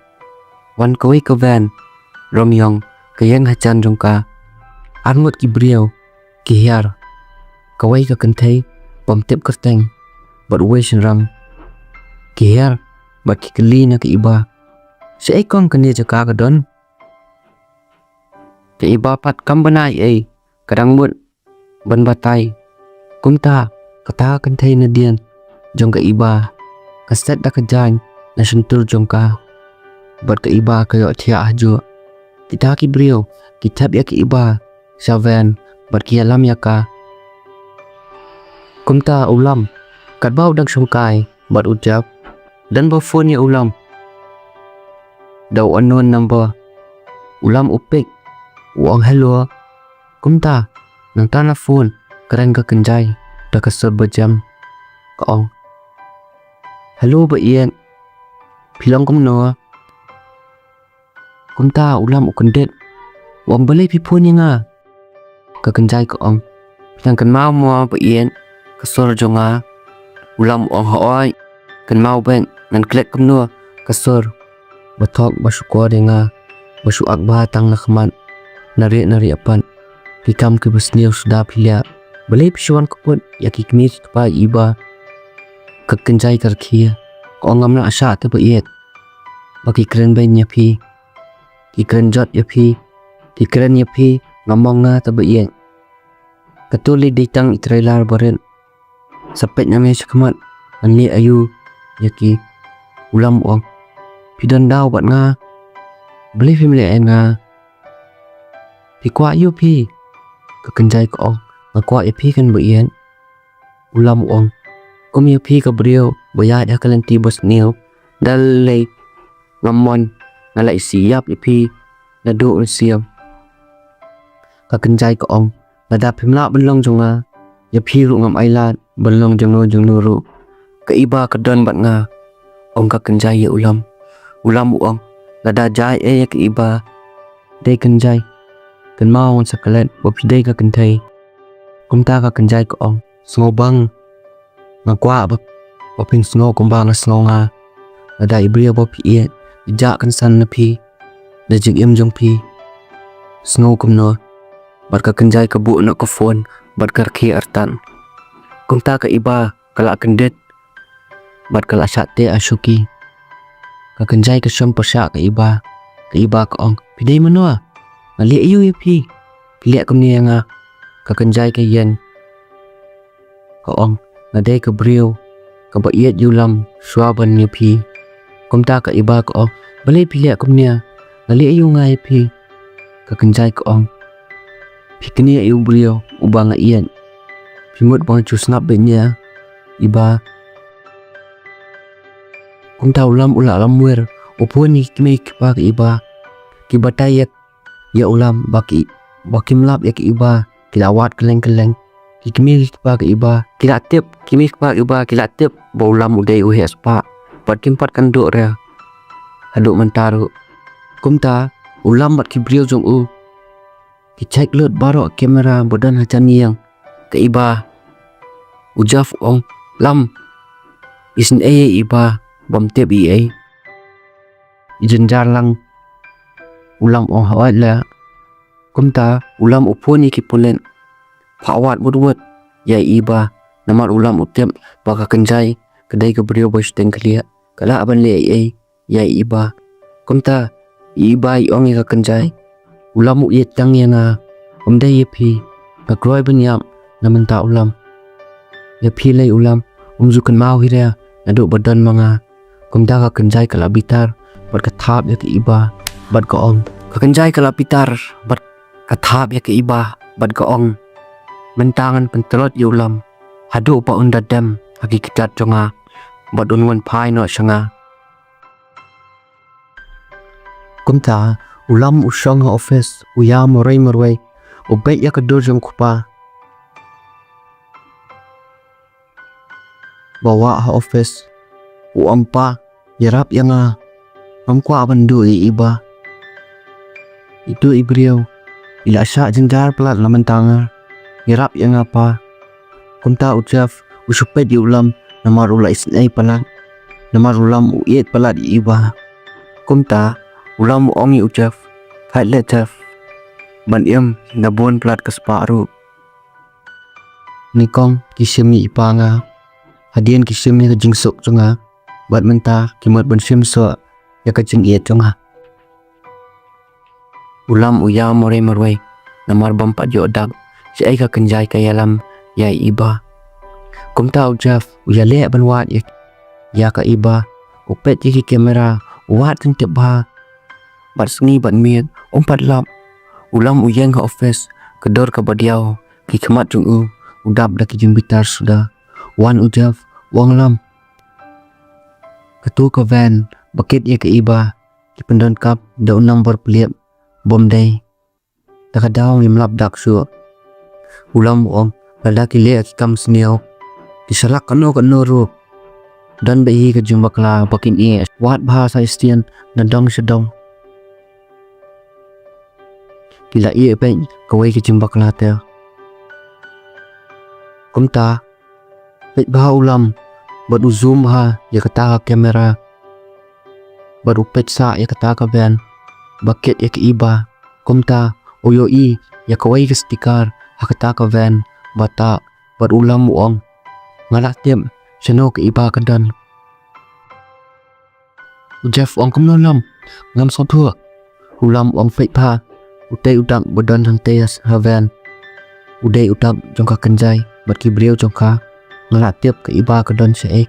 Wan kaway ka van. Romyong, kayang hacan jong ka. Angot ki briyaw, ki hiyar. Kaway ka kantay, pamtip kerteng. Bat uwe sinram. Ki hiyar, bat ki kali na ka iba. Sa ikong kanya jaka ka don. Ka iba pat kambanay ay. Kadang mut, ban batay. Kumta, kata kantay na diyan. Jong ka iba. Kaset da ka dyan, na sentul jong ka. Bat ka iba kayo tiya ajo. Kita ki briyaw, kitab ya ki iba. Sa van, bat ki alam ya ka. Kumta ulam, kadbaw dag sungkay, bat ucap. Dan ba phone ya ulam. Daw unknown number. Ulam upik. Uang hello. Kumta, nang tanah phone, keren ka kenjay. Da kasar berjam. Kaong. Hello ba iyan. Pilang kumno. Kumta ulam ukendit. Uang balay pi phone nga. Ka kenjay kaong. Pilang kan mau mo ba iyan. Kasar jo nga. Ulam uang haoy. Kan mau beng. Nan klik kumno. Kasar. Batok basyukwa de nga. Basyuak batang na kaman. Nari apan. Kikam ke basniyaw sudah pilya. Balay pisyuan kapun. Yaki kmis kapa iba. Kakenjay karkiya. Kaong ngam na asya ata ba iyet. Baki keren bay niya pi. Ki keren jot ya pi. Ki keren ya pi. Ngamong nga ata ba iyet. Katuli ditang itrailar barin. Sapet na may sakamat. Anli ayu. Yaki. Ulam uang. Pidan daw bat nga. Beli film lain nga. Pi kuat yu pi. Kakenjay ko ong. Ngakuat ya pi kan ba iyan. Ulam uang. Kum ya pi ka beriyo. Bayad ya kalian tibas niyo. Dalay. Ngamon. Nalay siyap ya pi. Nado na siyam. Kakenjay ko ong. Nadapim la benlong jong nga. Ya pi ru ngam ailat. Benlong jong nuru. Kaiba kadon bat nga. Ong kakenjay ya ulam. Ulam uang. Lada jay ya kaiba. Day kenjay. Kan mau sa kalat. Wapiday ka kentay. Kumta ka kenjay ko ong. Sengaw bang. Ngakwa ba. Waping sengaw kumbang na sengaw nga. Lada ibriya wapi iet. Ijak kan san na pi. Dajig im jong pi. Sengaw kumno. Bat ka kenjay ka buo na ka phone. Bat ka raki artan. Kumta ka iba. Kala kendit. Bat kala syate asyuki. Ka kenjay ka syam pasya ka iba. Ka iba ka ong. Piday manua. Ngali iyo ya pi. Piliak kum niya nga. Ka kenjay ka yan. Ka ong. Naday ka briyo. Ka ba iyat yulam. Suaban niya pi. Kumta ka iba ka ong. Balay piliak kum niya. Ngali iyo nga ya pi. Ka kenjay ka ong. Pikniya iyo briyo. Uba nga iyan. Pimut bang chusnap ba niya. Iba. Kumta ulam ula alamwer. Upo ni kimi kipa ka iba. Kibatay yak. Ya ulam baki mlap ya ki iba kilawat keleng kikimi kipa ke iba kilatip kimi kipa iba kilatip ba ulam uday uhe aspa pat kimpat kanduk rea haduk mentaru kumta ulam bat kibriyo jong u ki check lut baro kamera bodan hacan yang ke iba ujaf ong lam isin iba bom tip ijen jarlang ulam ong hawat la kumta ulam uponi kipulen pawat budwat ya iba namar ulam utep baka kenjay kedai ke beriyo bos teng kelia kala aban le ya iba kumta iba ong ka kenjay ulam u yet tang yang umday yepi ka kroy benyam namenta ulam ya pi lay ulam umzukan mau hirea nadu badan mga kumta ka kenjay kala bitar bat kathap ya ke iba bat ka ong ka kenjay kala bitar bat kathap ya ke iba bat ka ong mentangan pentelot yulam hadu pa undadam hakikat jonga badun wan pai no shanga kumta ulam usong office uya morai morwai ubek ya kedur jong kupa bawa ha office uampa yarap yanga amkwa bandu iba itu ibriau ila sya jenjar pelat laman tangar yarap yang apa kumta ucaf usupet di ulam namar ula isnai pelat namar ulam uyet pelat iba kumta ulam ongi ucaf hai letaf ban iam nabon pelat Ka Spah ru nikong kisimi ipanga hadian kisimi ke jingsuk jonga bat menta kimat ban sim so ya ke jing iet jonga ulam uya more morwai namar bampat jodak si ai ka kenjai ka yalam ya iba kumta ujaf uya le ban wat ya ka iba upet ki kamera wat ting tep ba bat sengi bat miet umpat lap ulam uyeng ka office kedor ka badiau ki kemat jung udap dak ki jimbitar sudah wan ujaf wang lam ketu ka van bakit ya ka iba ki pendon kap da number plate bom day takadaw mi mlap dak su ulam ong lalaki le ki kam sneo disalak kano ru dan behi ke jumpa kala bakin e wat bahasa istian nadong sedong kila e pe kawai ke jumpa kala te kumta pet bah ulam badu zoom ha ya kata kamera baru pet sa ya kata ka van bakit ya ke iba kumta oyo i ya kawai ke stikar hakata ka van bata berulam uang ngalak tiap seno ke iba kedan Jeff uang kumnolam ngam sotua ulam uang fake pa utai udak bodan hanteas havan udai udak jongka kenjai berki beliau jongka ngalak tiap ke iba kedan se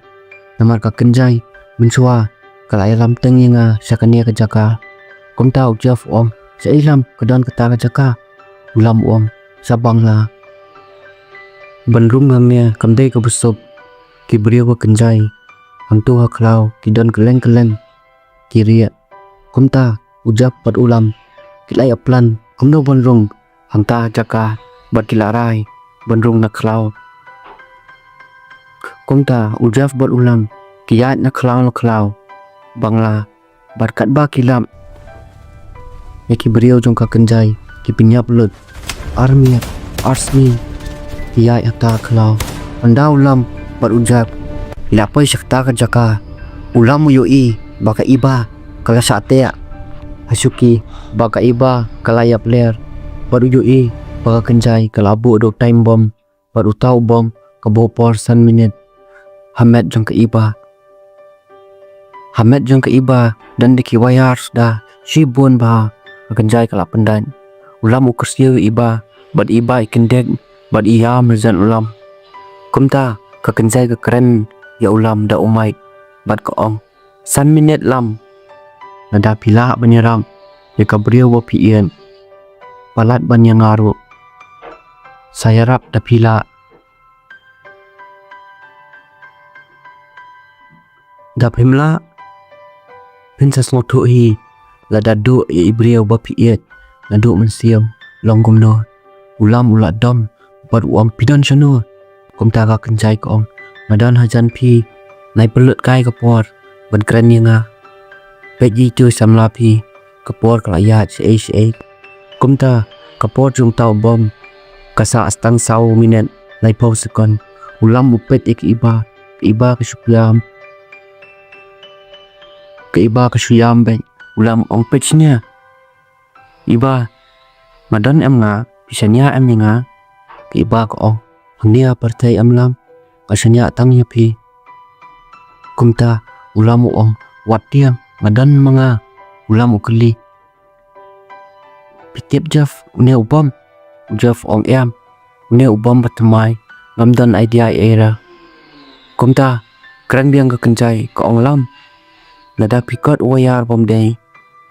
namar ka kenjai mensua kalai lam tenginga sakania ke jaka kumta Jeff uang se lam kedan kata ke jaka ulam uang sabang la bandrum ngamnya kamdai ke besop ki beliau ke kenjai hantu haklau ki don keleng kiri kumta ujap pat ulam kilai aplan kumno bandrung hangta jaka bat kilarai bandrung naklau kumta ujaf bat ulam kiyat naklau bangla barkat ba kilam yaki beliau jongka kenjai ki pinyap lut armiat arsmi kiyat akta klau anda ulam bat ujap ilapai syakta ka jaka ulam yoi baka iba kala satea hasuki baka iba kala yap ler baru yoi baka kenjai kalabu do time bomb baru tau bom kabopor san minit hamet jong ke iba dan diki wayar sudah sibun ba kenjai kala pendan ulam ukersiu iba bat iba ikendek bat iya merzan ulam kumta ka kenjai ke keren ya ulam da umai bat ko ong san minit lam nada pila banyaram ya ka beriau wa pien palat banyang ngaru saya rap da pila da pimla princess moto hi la dadu ya ibriau ba pien nadu mensiam longgum no ulam ulat dom bat uam pidon chano kumta ka kenjai ko ong madan hajan pi nai pelut kai kapor ban keren nga peji tu samla pi kapor kalayat se kumta kapor jung tau bom kasa astang sau minit nai pau sekon ulam upet ik iba ke syupiam ben ulam ong pechnya iba madan em nga pisanya em nga ke iba ko ong hangnia partai amlam kasanya tangnya pi kumta ulam ong watiam madan mga ulam ukeli pitip jaf une ubam jaf ong em une ubam batamai ngamdan idea era kumta keren biang ke kenjai ke ong lam nada pikot wayar bom day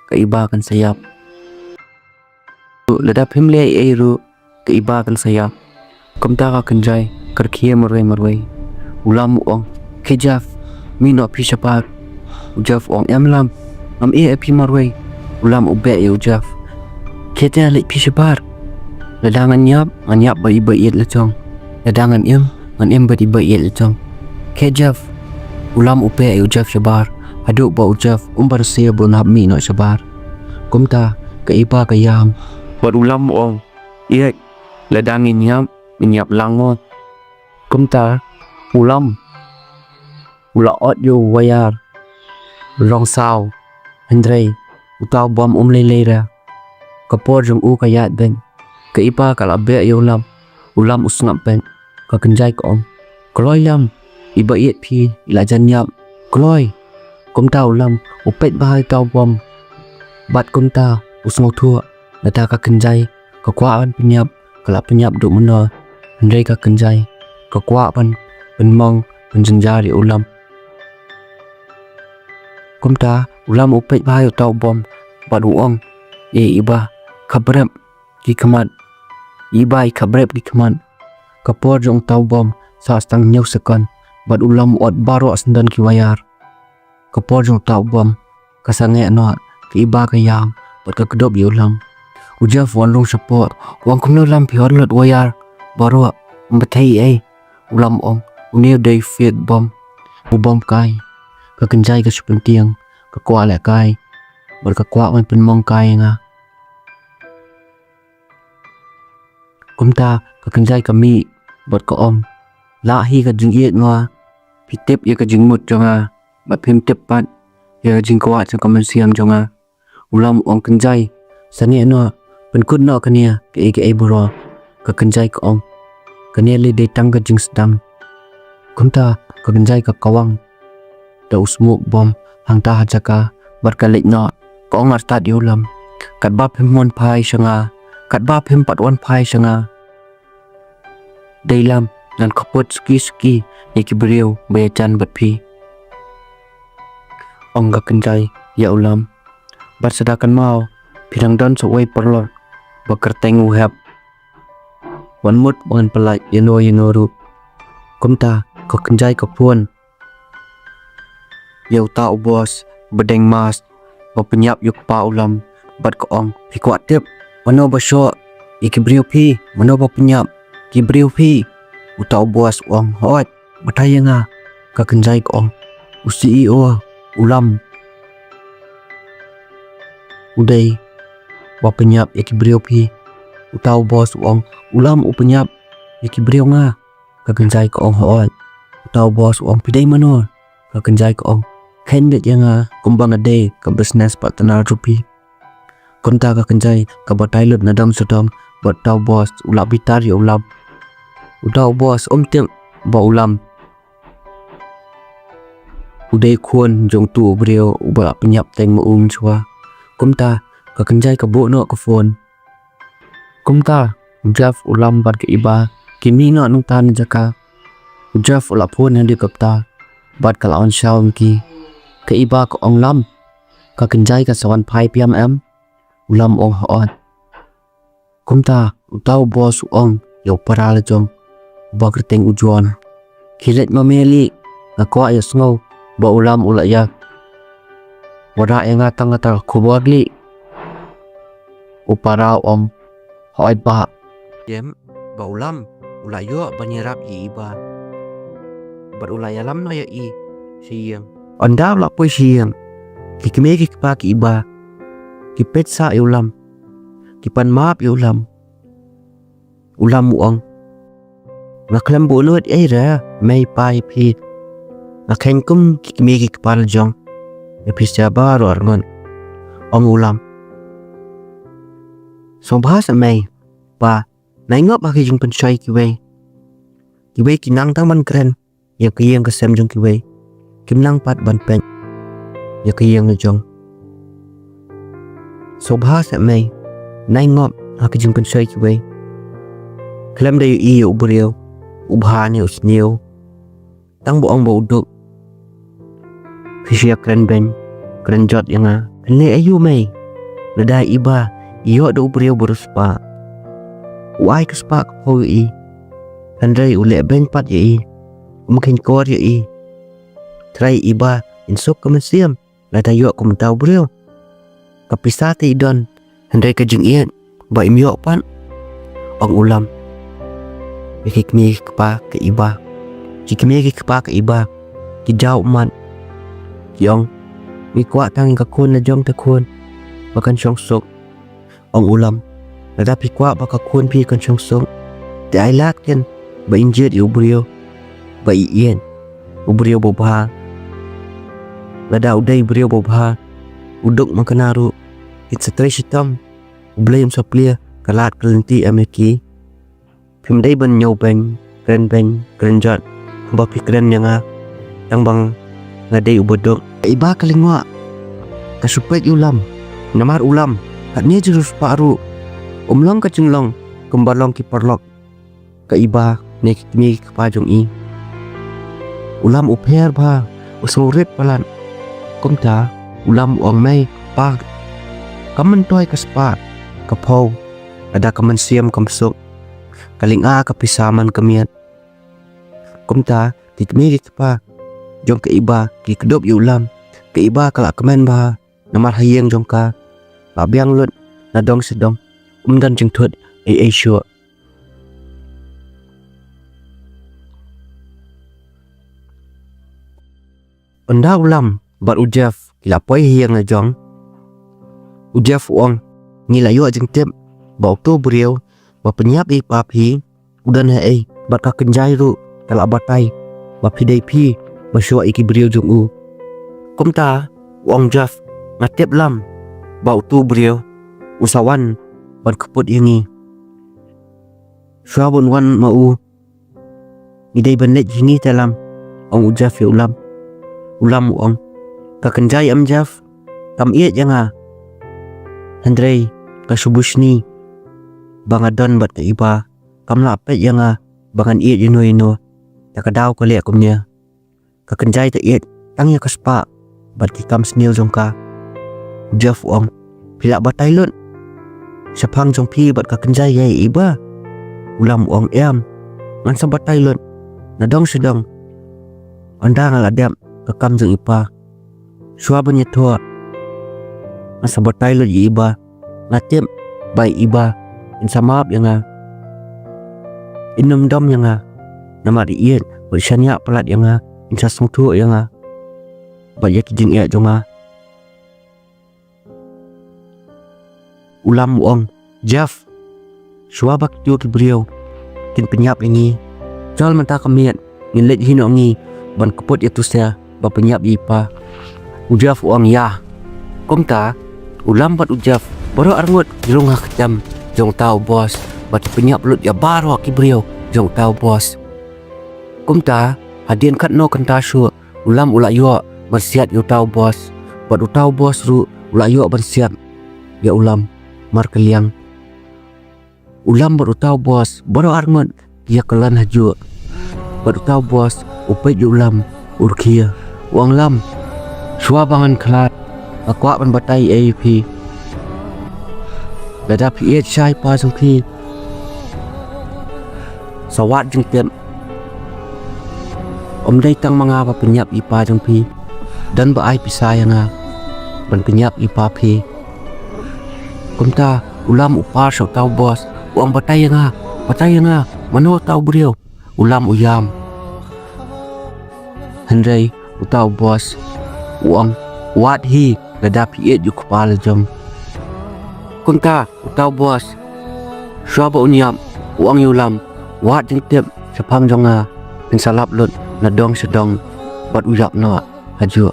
ke iba kan sayap lada pimle eru ke iba kan sayap Kumta ka kenjai kerkia marwai ulam ong kejaf mino pi shapat ujaf ong emlam am pi marwai ulam ube ujaf kete alik pi shapat ladangan nyap ba iba iet lecong ladangan ngan ba iba iet lecong kejaf ulam ube ujaf shabar aduk ba ujaf umbar sia bonap mino shabar kumta ka iba ka yam buat ulam ong iet ladangin nyap langot kumta ulam ula ot yo wayar rong sao Andre utau bom lelera kapor jong kayat ben ka ipa kala be yo ulam usngap ben ka kenjai ko kloi lam iba iet pi ila jan nyap kloi kumta ulam upet bahai tau bom bat kumta usngau thua nata ka kenjai ka kwaan penyap kala penyap duk menol Andre ka kenjai ka kwa penmong penjenjari ulam kumta ulam upet bahai tau bom bat uong iba kabrep di kemat iba kabrep di kemat kapor jong tau bom sa stang nyau sekon bat ulam ot baro sendan ki wayar kapor jong tau bom kasange no ki iba ka yang bat ka kedop ulam ujaf wan long support wang kumno lam pi lot wayar baro mbathai ulam ong uneu day fit bom ubom kai ka kenjai ka supentiang ka kwa le kai bar ka kwa man penmong kai nga kumta ka kenjai kami bar ka la hi ka jing iet nga pitip ya ka jing mut jonga bat phim tip pat ya jing kwa sa kamen siam jonga ulam ong kenjai sange no penkut no kania ke buro ka kenjai ka kania le de tang ka jing sedam kumta ka kenjai ka kawang da usmuk bom hangta hajaka barkalik no ko ngar tat ulam kat bap him mon pai shanga kat bap him pat wan pai shanga dailam nan kaput ski ki beriu bayachan bat pi ong ka kenjai ya ulam bat sedakan mau pirang don so way perlor bakerteng uhap wan mut wan pelai yeno ru kumta ka kenjai ka puan yau tau bos bedeng mas penyap yuk pa ulam bat ko ong pi kwat tip mano ba sho ikibriu pi mano ba penyap kibriu pi utau bos ong hot bataya nga ka kenjai ko ong usi ulam udai ba penyap ikibriu pi utau bos ong ulam penyap ikibriu nga ka kenjai ko ong hot utau bos ong pidai mano ka kenjai ko ong khen bet yang kumbang ade ka business partner rupi konta ka kenjai ka batai lut nadam sudam bat tau bos ulap bitar ya ulam utau bos tem ba ulam udai Khun jong tu brio ba penyap teng mo chua kumta ka kenjai ka bo no ka phone kumta jaf ulam bat ke iba kini no nung tan jaka jaf ulap phone handi kapta bat kala on shaum ki ka iba ko ong lam ka kenjai ka sawan pai piam ulam ong hoot kumta utau bos ong yo paral jong bagerteng ujuan kilet mameli na kwa ya sngow ba ulam ulaya wada yang ngatang ngatal kubagli upara hoit ba yem ba ulam ulayo banyerap iba bar ulaya lam no ya siyang anda la poi siang kikme kikpa ki iba kipet sa ulam kipan map ulam uong naklam bolot ra may pai pi nakhen kum kikme kikpa jong episya baro arngon ulam so bahasa may pa naingop aki jong pensai kiwe kinang taman keren yang kiyang kesem jong kiwe kim nang pat ban pen ya kiyang jong so bahasa may nai ngop aki jing pensai kiwe klam day ubrio ubhani usneu tang boong bo uduk fisya kren ben kren jot yang ne ayu may ladai iba iyo do ubrio beruspa uai ke spa ko Handai ule benpat ye mungkin kor ye try iba insok kemensiam la tayo kumtaw brio kapisate idon handai kajing ian ba imyo pan ang ulam ikikmi pa ke iba kikmi pa ke iba kijaw man yong mikwa tang kakun na jong takun bakan syong sok ang ulam nadapi kwa baka kun pi kan syong sok ti ay lakin ba injet ubrio ba iyan ubrio bobha lada uday brio bobha udok makanaru it's a trash tam blame sa plia kalat kelenti ameki pimday ban nyaw bang kren jat ba pikren nga tang bang ngaday ubodok iba kalingwa kasupet ulam namar ulam katnya jurus paru umlang kacunglong kembalong kiparlok ka iba nekmi kapajong i ulam upher ba usurit palan kumta ulam uang may pag kamantoy Ka Spah kapaw ada kamansiam kamsok kalinga kapisaman kamiat kumta tikmi pa jong ka iba kikdop ulam ka iba kala kamen ba namar hayeng jong ka babyang lut nadong sedong umdan jeng thut ai sure Anda ulam bar ujaf kila poi hiang na jong ujaf uang ngilayo jeng tip ba okto brio ba penyap i papi udan hai bar ka kenjai ru kala batai ba pidai pi ba shwa iki brio jong u kumta uang jaf ngatip lam ba okto brio usawan bar keput yangi shwa bon wan mau idai banet jingi dalam ong ujaf ya ulam uang kakenjai amjaf kam iet yanga Andrei kasubushni bangadon bat iba kam lapet yanga bangan iet ino takadaw kali akumnya kakenjai ta iet tangya Ka Spah bat kikam snil jongka jaf uang pila batai lut sapang jong pi bat kakenjai yai iba ulam uang ngan sa batai lut nadong sedong anda ngaladam kakam jeng ipa shua banyetua masa batai lut iba ngatim bai iba insamap yanga inum dom yanga nama diien bersanya pelat yanga insa sungtu yanga banyak jeng ia jonga ulam uang jaf shua bak tu ki brio kin penyap ini jal mata kamiat ngilet hinongi ban keput itu saya ba penyap ipa ujaf uang ya kumta ulam bat ujaf baru arngut jirunga kejam jong tau bos bat penyap lut ya baru ki brio jong tau bos kumta hadien kat no kanta shu ulam ula yo bersiap yo tau bos bat utau bos ru ula yo bersiap ya ulam mar keliang ulam bat utau bos baru arngut ya kelan haju bat utau bos upet ulam urkia uang lam shua bangan kelat akwa ban batai AP lada pi chai pa jong pi sawat jeng tiam dai tang manga ba penyap ipa jong pi dan ba ai pisai nga ban penyap ipa pi kumta ulam upar so tau bos uang batai nga mano tau brio ulam uyam Handai utau bos uang wat hi lada piet yu kepala jom kunta utau bos shaba unyam uang yulam wat jeng tip sepang jonga pin salap lut nadong sedong bat uyap no haju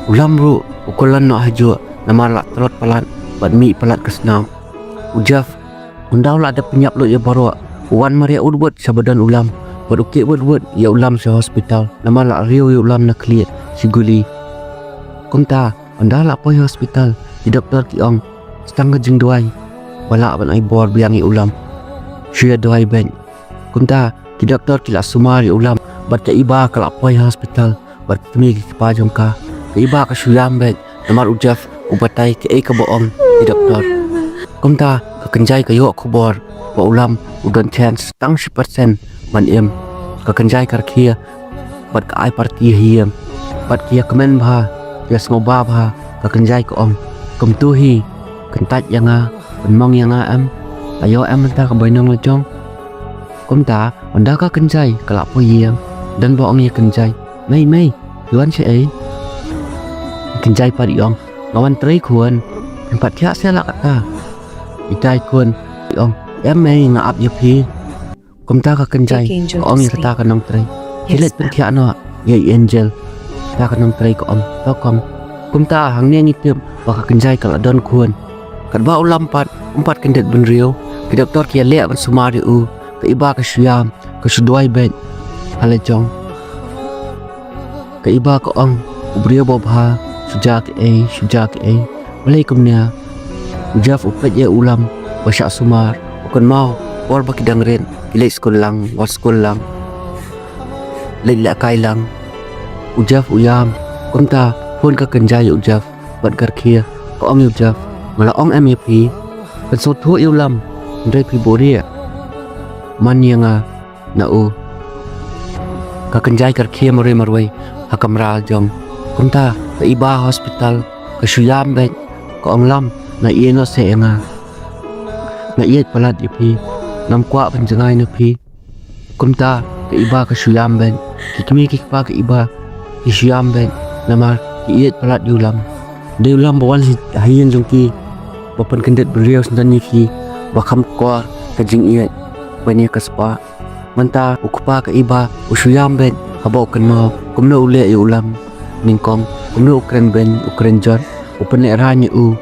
ulam ru ukulan no haju nama lak telot palat bat mi palat kesnam ujaf undau la ada penyap lut ya baru wan maria udbut sabadan ulam berukit buat ya ulam se hospital nama la riu ya ulam na clear siguli kumta anda la poi hospital di doktor kiong setengah jeng doai balak ban ai bor biang ya ulam shia doai ben kumta di doktor kila sumar ya ulam bat iba kala poi hospital bat temi ki pa jongka iba ka suyam ben namar ujaf ubatai ke ka boong di doktor kumta ka kenjai ka yo khobor ba ulam udan chance tang 10% man em ka kanjai kar khia bat ka ai party hiam bat kia komen bha kia smoba bha ka kanjai ko om kum tu hi kan tat yanga kan mong yanga am ayo am ta ka boinong la chong kum ta onda ka kanjai ka la po hiam dan bo ong ye kanjai mai luan che ai kanjai par yong ngawan trei khuan pat khia se la ka itai kun ong em mai nga ap ye phi kum ta ka kanjai ong ye ta ka nong trei hilet pen khia no ye angel ta ka nong trei ko om to kom kum ta hang ne ngi tem ba ka kanjai ka la don khuan kat ba ulam pat umpat kendet ben riu ki doktor kia le ban sumari u ka iba ka syam ka sudoi ben hale chong ka iba ko ong ubrio bo bha sujak e malai kumnya ujaf upet ye ulam washa sumar ukon mau or ba kidang ren kilai skul lang was skul lang leila kai lang ujaf uyam kumta phun ka kanjai ujaf bat gar khia ko ong ujaf mala ong map kan so thu ulam ndai pi boria man yanga na u ka kanjai kar khia marwai hakamra jom kumta ka iba hospital ka syam bet ko ong lam na ieno se nga na iet palat ipi nam kwa panjangai na pi kumta ka iba ka syam ben kimi ki pa ka iba ki syam ben namar ki iet palat yulam de ulam bawan hayen jongki bapan kendet beriau sendan ni bakam kwa ka jing iet bani Ka Spah manta ukpa ka iba usyam ben habau kan mau kumna ule ulam ningkom kumna ukren ben ukren jor upen le ranya u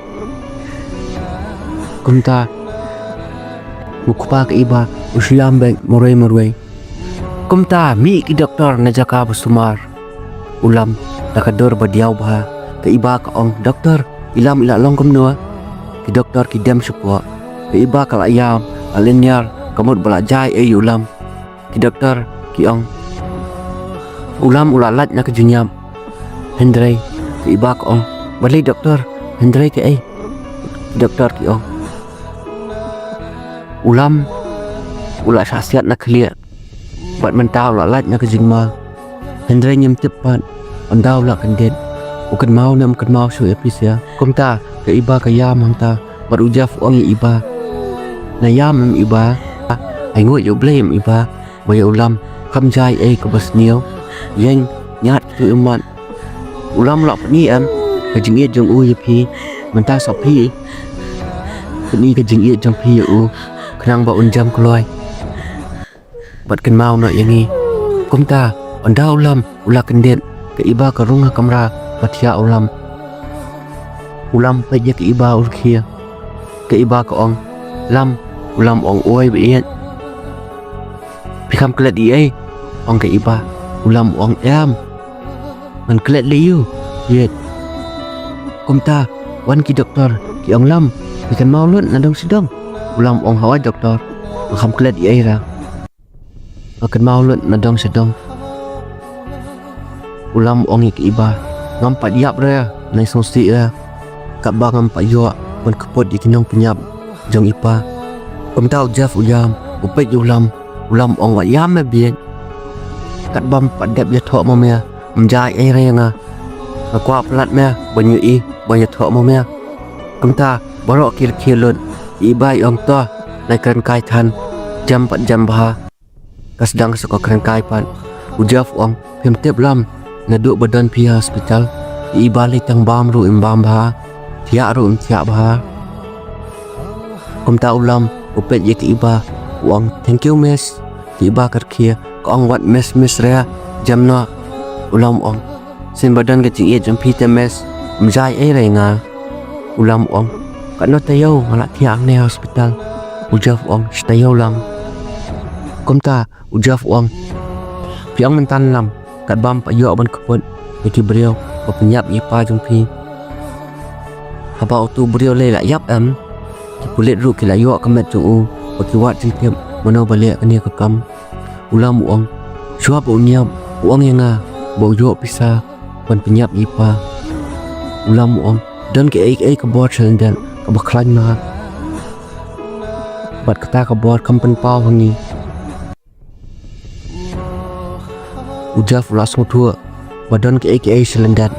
kumta ukpa ka iba usyam ben moroi kumta mi ki doktor na jaka basumar ulam dakador badiau bha ka iba ka ong doktor ilam ila long kumno ki doktor ki dem support ka iba ka ayam alinyar kamut belajai ulam ki doktor ki ong ulam ulalat na kejunyam Hendrai ki iba ka ong balik doktor Hendrai ki ki doktor ki ong ulam ula khasiat na clear bat mentau ulalat na kejingma Hendrai nyem tepat ondau la kendet ukan mau nam kan mau su episia kumta ka iba ka yam hamta bat ujaf ong iba na yam iba ai ngoi yo blame iba bay ulam kham jai ka basniu yang nyat tu umat ulam lak ni am ka jingiet jong u pi menta sop pi ni ka jingiet jong pi u khnang ba unjam kloi bat kan mau no yangi kumta onda ulam ula kendet ka iba ka runga kamra patia ulam pa ye ka iba urkhia ka iba ka ong lam ulam ong oi biet pikam klet ai ong ka iba ulam ong am man klet liu yet kumta wan ki doktor ki ong lam pikan mau lut na dong sidong ulam ong hawai doktor kham klet ai ra akan mau lut na dong sidong ulam ong ki iba ngam pat yap ra nai sosi ra ka ba ngam pa yo man kepot di kinong penyap jong ipa kumta ujaf uyam upet ulam ong wa yam me bien kat bam padap ya thok mo me mjai ai renga ka kwa plat me banyu i banyu thok mo me kumta borok kil ibai ong to nai kran kai than jam pat jam bha kasdang soko kran kai pat ujaf ong phem tep lam na du badan pi hospital iba le tang bam ru im bam bha thia ru im thia bha kumta ulam upet ye ki iba wang thank you miss ki iba kar khia ko ong wat miss rea jamna ulam ong sin badan ke chi ye jam pi te miss mjai ai renga ulam ong kan no tayo ngala thiang ne hospital ujaf ong stayo lam kumta ujaf ong piang mentan lam kat bam pa yo ban kepot ki brio ko penyap ipa jong pi haba tu brio le la yap am ki kulit ru ki la yo kamet jong u ko ki wat jing tem mono bale kania ka kam ulam ong shua bo nyap ong yanga bo yo pisa ban penyap ipa ulam ong dan ke ai ka bot sel dan ka baklan na Bat kata ka bor kampen pau hangi. Ujaf ulas mutua badan ke aka selendat.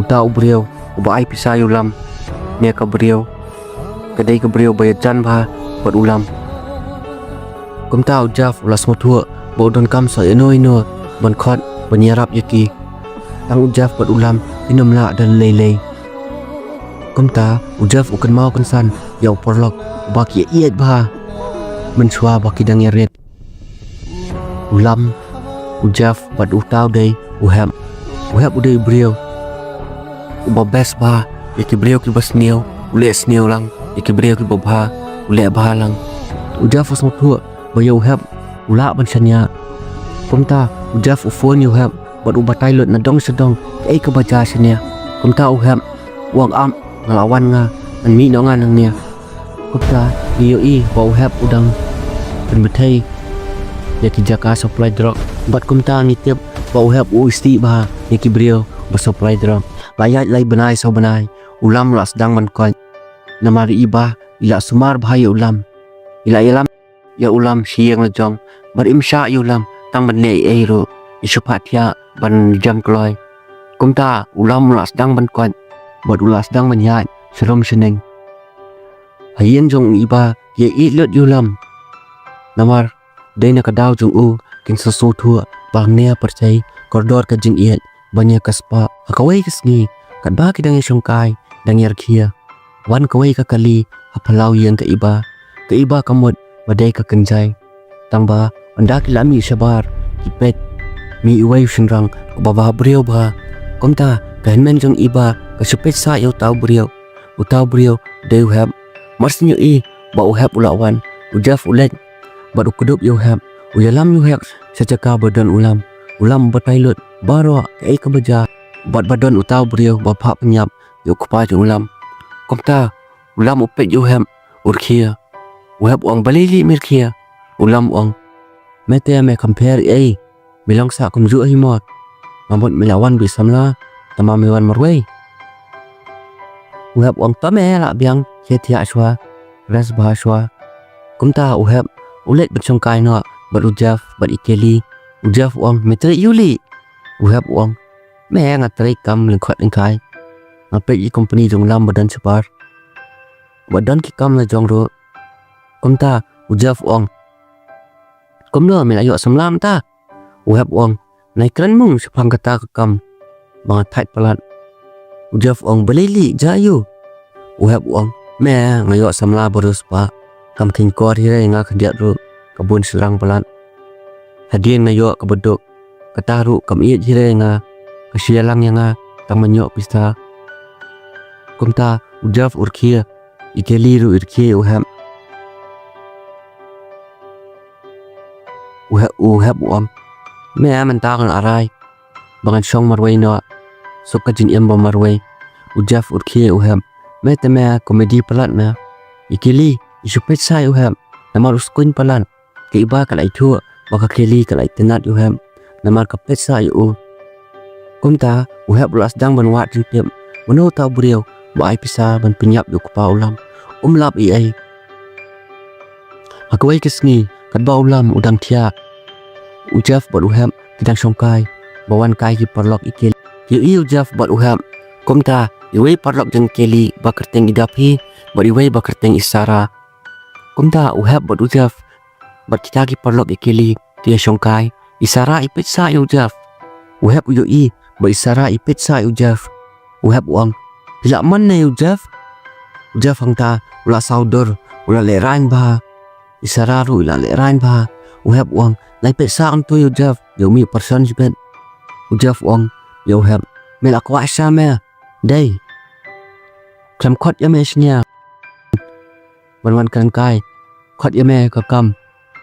Uta ubriau ubai pisai ulam. Nia ka beriau. Kadai ka beriau bayat jan bah bat ulam. Kumta ujaf ulas mutua bodon kam sa ino ban khot banyarap yaki. Tang ujaf bat ulam inam la dan lelei. Kumta ujaf ukan mau kan san yau porlok baki iat bah. Mensua baki dang yaret. Ulam ujaf bat utau dei uham udai beriau. Uba best bah yaki beriau ki bas niau ule sniau lang yaki beriau ki babha ule bah lang. Ujaf us mutua bayau uham ula ban sanya. Kumta ujaf ufon uham bat ubatai lot na dong sedong ai ka baja sanya. Kumta uham uang am ngelawan nga an mi no nga nang nia. Kumta iyo I ba uham udang penbetai yaki jaka supply drug. Bat kumta ngitip ba uham isti bah yaki beriau ba supply drug. Layat lay benai so benai ulam la sedang menkoi. Namari ibah ila sumar bahaya ulam. Ila ilam ya ulam siang lejong bar imsya ya ulam tang benai ro isupat ya ban jam kloi. Kumta ulam la sedang menkoi bat ulas sedang menyat serom seneng. Hayen jong ibah ye ilut ulam. Namar dai na kadau jong kin sesu thua bang nia percai koridor ka jing iat banyak Ka Spah akawai kesni kat ba kidang songkai dang yar khia wan kawai ka kali apalau yang ka iba kamut badai ka kenjai tangba anda kilami sabar kipet mi iwai shinrang baba beriau ba komta kahenmen jong iba ka supet sa yo tau beriau deu hab marsnyo ba uhab ulawan ujaf ulet ba ukudup yo hab uyalam yo hab sejaka badan ulam batailut baro kai ka baja bat badan utau beriau bapa penyap yo kupa jong ulam. Komta ulam upet yo hab urkhia uhab uang balili mirkhia ulam uang mete me compare bilang sa kumju himot mabot melawan bisamla tama mewan marwei uhab uang tame la biang ketia shwa ras bahaswa. Kumta uhab ulet bersongkai no bat ujaf bat ikeli ujaf uang mete yuli uhab uang me ngatrai kam lengkhat lengkai ngape I company jong lam badan separ badan ki kam la jong ro. Kumta ujaf uang komlo me ayo samlam ta uhab uang nai kran mung sepang kata kam bang thait palat ujaf uang belili jayu uhab uang me ngayo samla borus pa kam thin kor hi nga khadiat ro kabun serang palat hadien ngayo kabeduk kataru kam iet hi nga kasialang yang tang menyok pista. Kumta ujaf urkhia ikeli ru urkhia uhab uam me mentang arai bangan song marwai no suka jin em marwai ujaf urkhia uhab me teme komedi palat me ikeli isupet sai uhab namar uskun palan ke iba kalai thua baka keli kalai tenat uhab namar kapet sai Kumta uhab ulas dang ban wat jintip mano tau beriau ba ai pisa ban penyap yo kupa ulam umlap ai akawai kesni kat ba ulam udang thia ujaf bat uhab kidang songkai bawan kai ki parlok ikel yo ujaf bat uhab kumta iwei parlok jeng keli ba kerteng idapi bat iwei ba kerteng isara. Kumta uhab bat ujaf bat kita ki parlok ikeli tia songkai isara ipit sa yo ujaf uhab yo ba isara ipit sa ujaf uhab uang bila man na ujaf hangta ula saudor ula lerain bah isara ru ula lerain bah uhab uang nai pet sa ang to ujaf yo mi person jibet ujaf uang yo uhab mel akwa sa me dai klam khot ya me snya ban kan kai khot ya me ka kam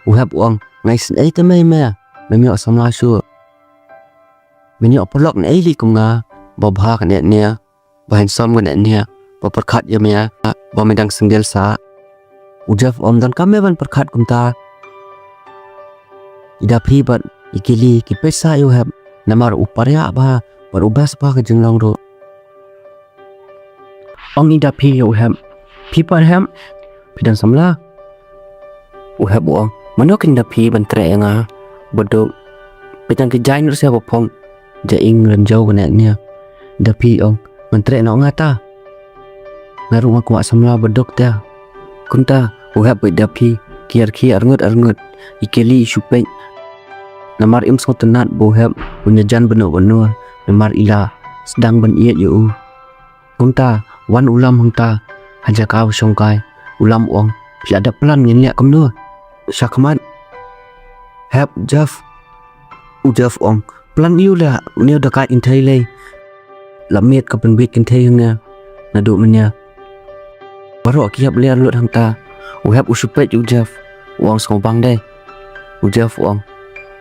uhab uang ngai sin ai ta me mi samla su Minyo pelok na ili kum nga babha kan nia bahan som kan nia ba perkhat ya mea ba medang singgel sa ujaf om dan kame ban perkhat kumta ida phi bat ikili ki pesa yo hab namar uparya ba bar ubas ba ka jinglong ro ong ida phi yo hab phi par ham pidang samla Uhap uang manokin dapi bantre nga bedok petang kejai nur siapa pong jaing renjau kenaknya dapi ong bantre no ngata ngaru aku samla bedok ta kunta uhap dapi kiar arngut ikeli supek namar im so tenat bohap punyajan beno memar ila sedang ben iet yu kunta wan ulam hangta haja kau songkai ulam uang tidak ada plan ngenya kamnu sakmat hap jaf ujaf ong plan iu la unia dekat intai lei lamit ka penbit kintai nga nadu menya baru akiap liar lut hangta uhap usupet ujaf uang songpang deh ujaf uang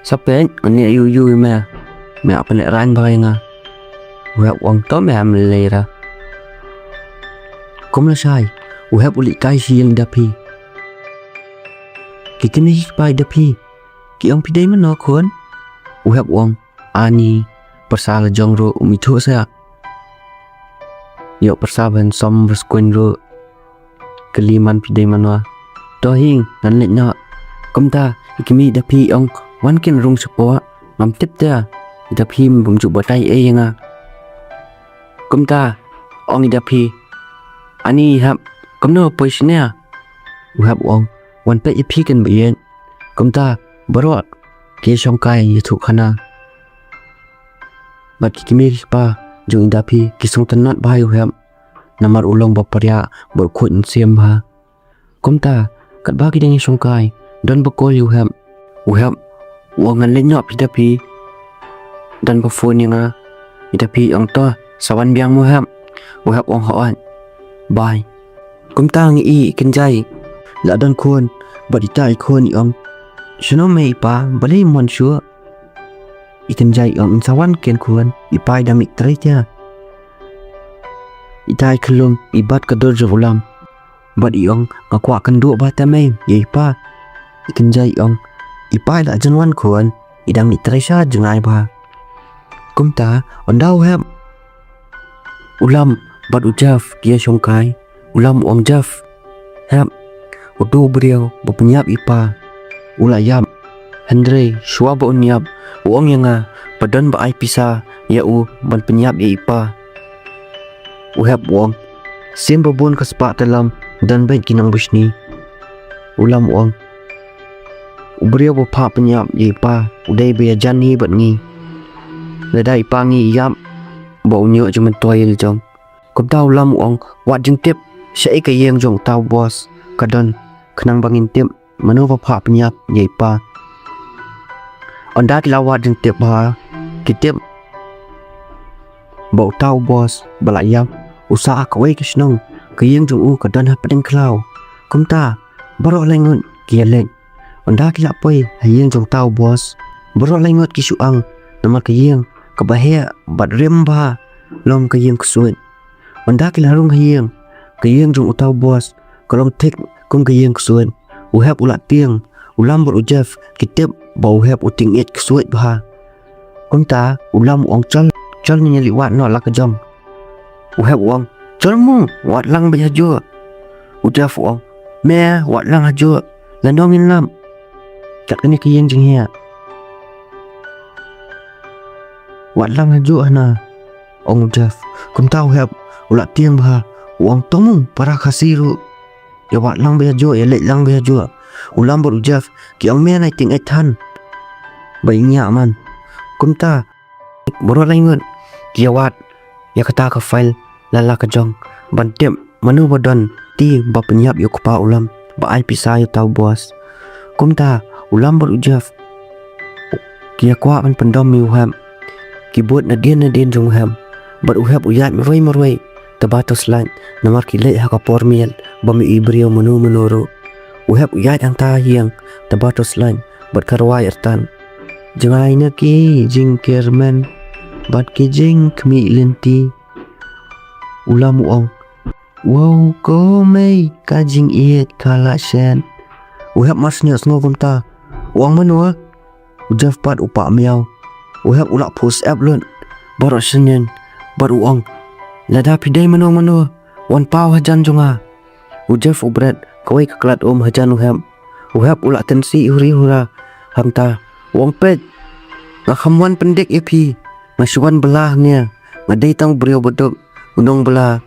sapet ngenya yu me apa nek ran bagai nga uhap uang to me am lera kom la sai uhap uli kai siang dapi kikini pai dapi ki ong pidai mano Khun uhap uang ani persal jongro umitho sa yo persaban som reskuin ro keliman pidai mano tohing nan lek na komta ikimi dapi ong wan kin rung sepo mam tip ta dapi bum ju batai nga komta ong dapi ani hap komno poisnya uhap uang wan pe ipi kan bien komta barot ke songkai yitu khana bat kimil pa jung dapi kisung tanat bai uhap namar ulong baparya berkhun siam ha komta kat bagi dengan songkai dan bekol uhap uangan lenyap dapi dan befon nga dapi ong to sawan biang uhap ong hawan bai komta ngi kenjai la dan Khun badita Khun ong shino me ipa balai mon sure ikan jai ong sawan ken Khun ipai damik tretia itai kelum ibat kador ulam bad iong ngakwa kendu batame ipa ikan jai ong ipai la janwan Khun idang ni tresha jengai ba kumta ondau hap ulam bad ujaf kia songkai ulam ong jaf hap udu beriau berpenyap ipa ulayam Andre shua ba unyap uong yanga padan ba ai pisa ya u ban penyap ya ipa uhap uong sim babun Ka Spah dalam dan baik kinang bisni ulam uong uberiau ba penyap ya ipa udai be jani bat ngi ladai pangi yap ba unyo cuman toil jong komta ulam uong wat jeng tip syai ka yeng jong tau bos kadon kenang bangin tip manu pa penyap yaipa onda kilawat jeng tip ha kitip bau tau bos balayam usaha kawai kisnong kayeng jung u kadon ha pedeng klau kumta barok lengut kialek onda kilapoi hayeng jong tau bos barok lengut kisuang nama kayeng kabahia bat remba lom kayeng kusuit onda kilarung hayeng kayeng jung utau bos kolom tek kum kayeng kusuit uhap ulat tiang ulam berujaf kitip bau uhap uting it kusuit bah kumta ulam uang chal ni nyali wat no la kejong uhap uang chal mu wat lang behajo ujaf uang me wat lang hajo landongin lam kat kini kayeng jeng hia wat lang hajo hana ong ujaf kumta uhap ulat tiang bah uang tomu para Khasi ru ya wat lang behajo ya lek lang behajo ulam berujaf ki ong me nai ting ai than baingnya man kumta boro laingun ki wat ya kata ka file lala ka jong bantem manu bodon ti ba penyap yo kupa ulam ba ai pisa yo tau bos kumta ulam berujaf ki kwa man pendom mi uham ki buat na den jong ham bar uhap uyat meroi tabatos lan namar kilai ha ka pormiel bami ibrio menuru uhap uyat ang tahiang tabatos lan bat karwai ertan jengai na ki jing kerman bat ki jing kmi lenti ulam uong wow ko mei ka jing iet kala sen uhap masnya sngo kumta uang menua ujaf pat upa miau uhap ulak post app lun baru senyen baru uang lada pidai mano wan pau hajan jonga ujaf ubrat kawai keklat hajan uham Uhap ula tensi uri hura hamta wong pet ngakamwan pendek epi masuan belahnya ngadai tang beriau bedok unong belah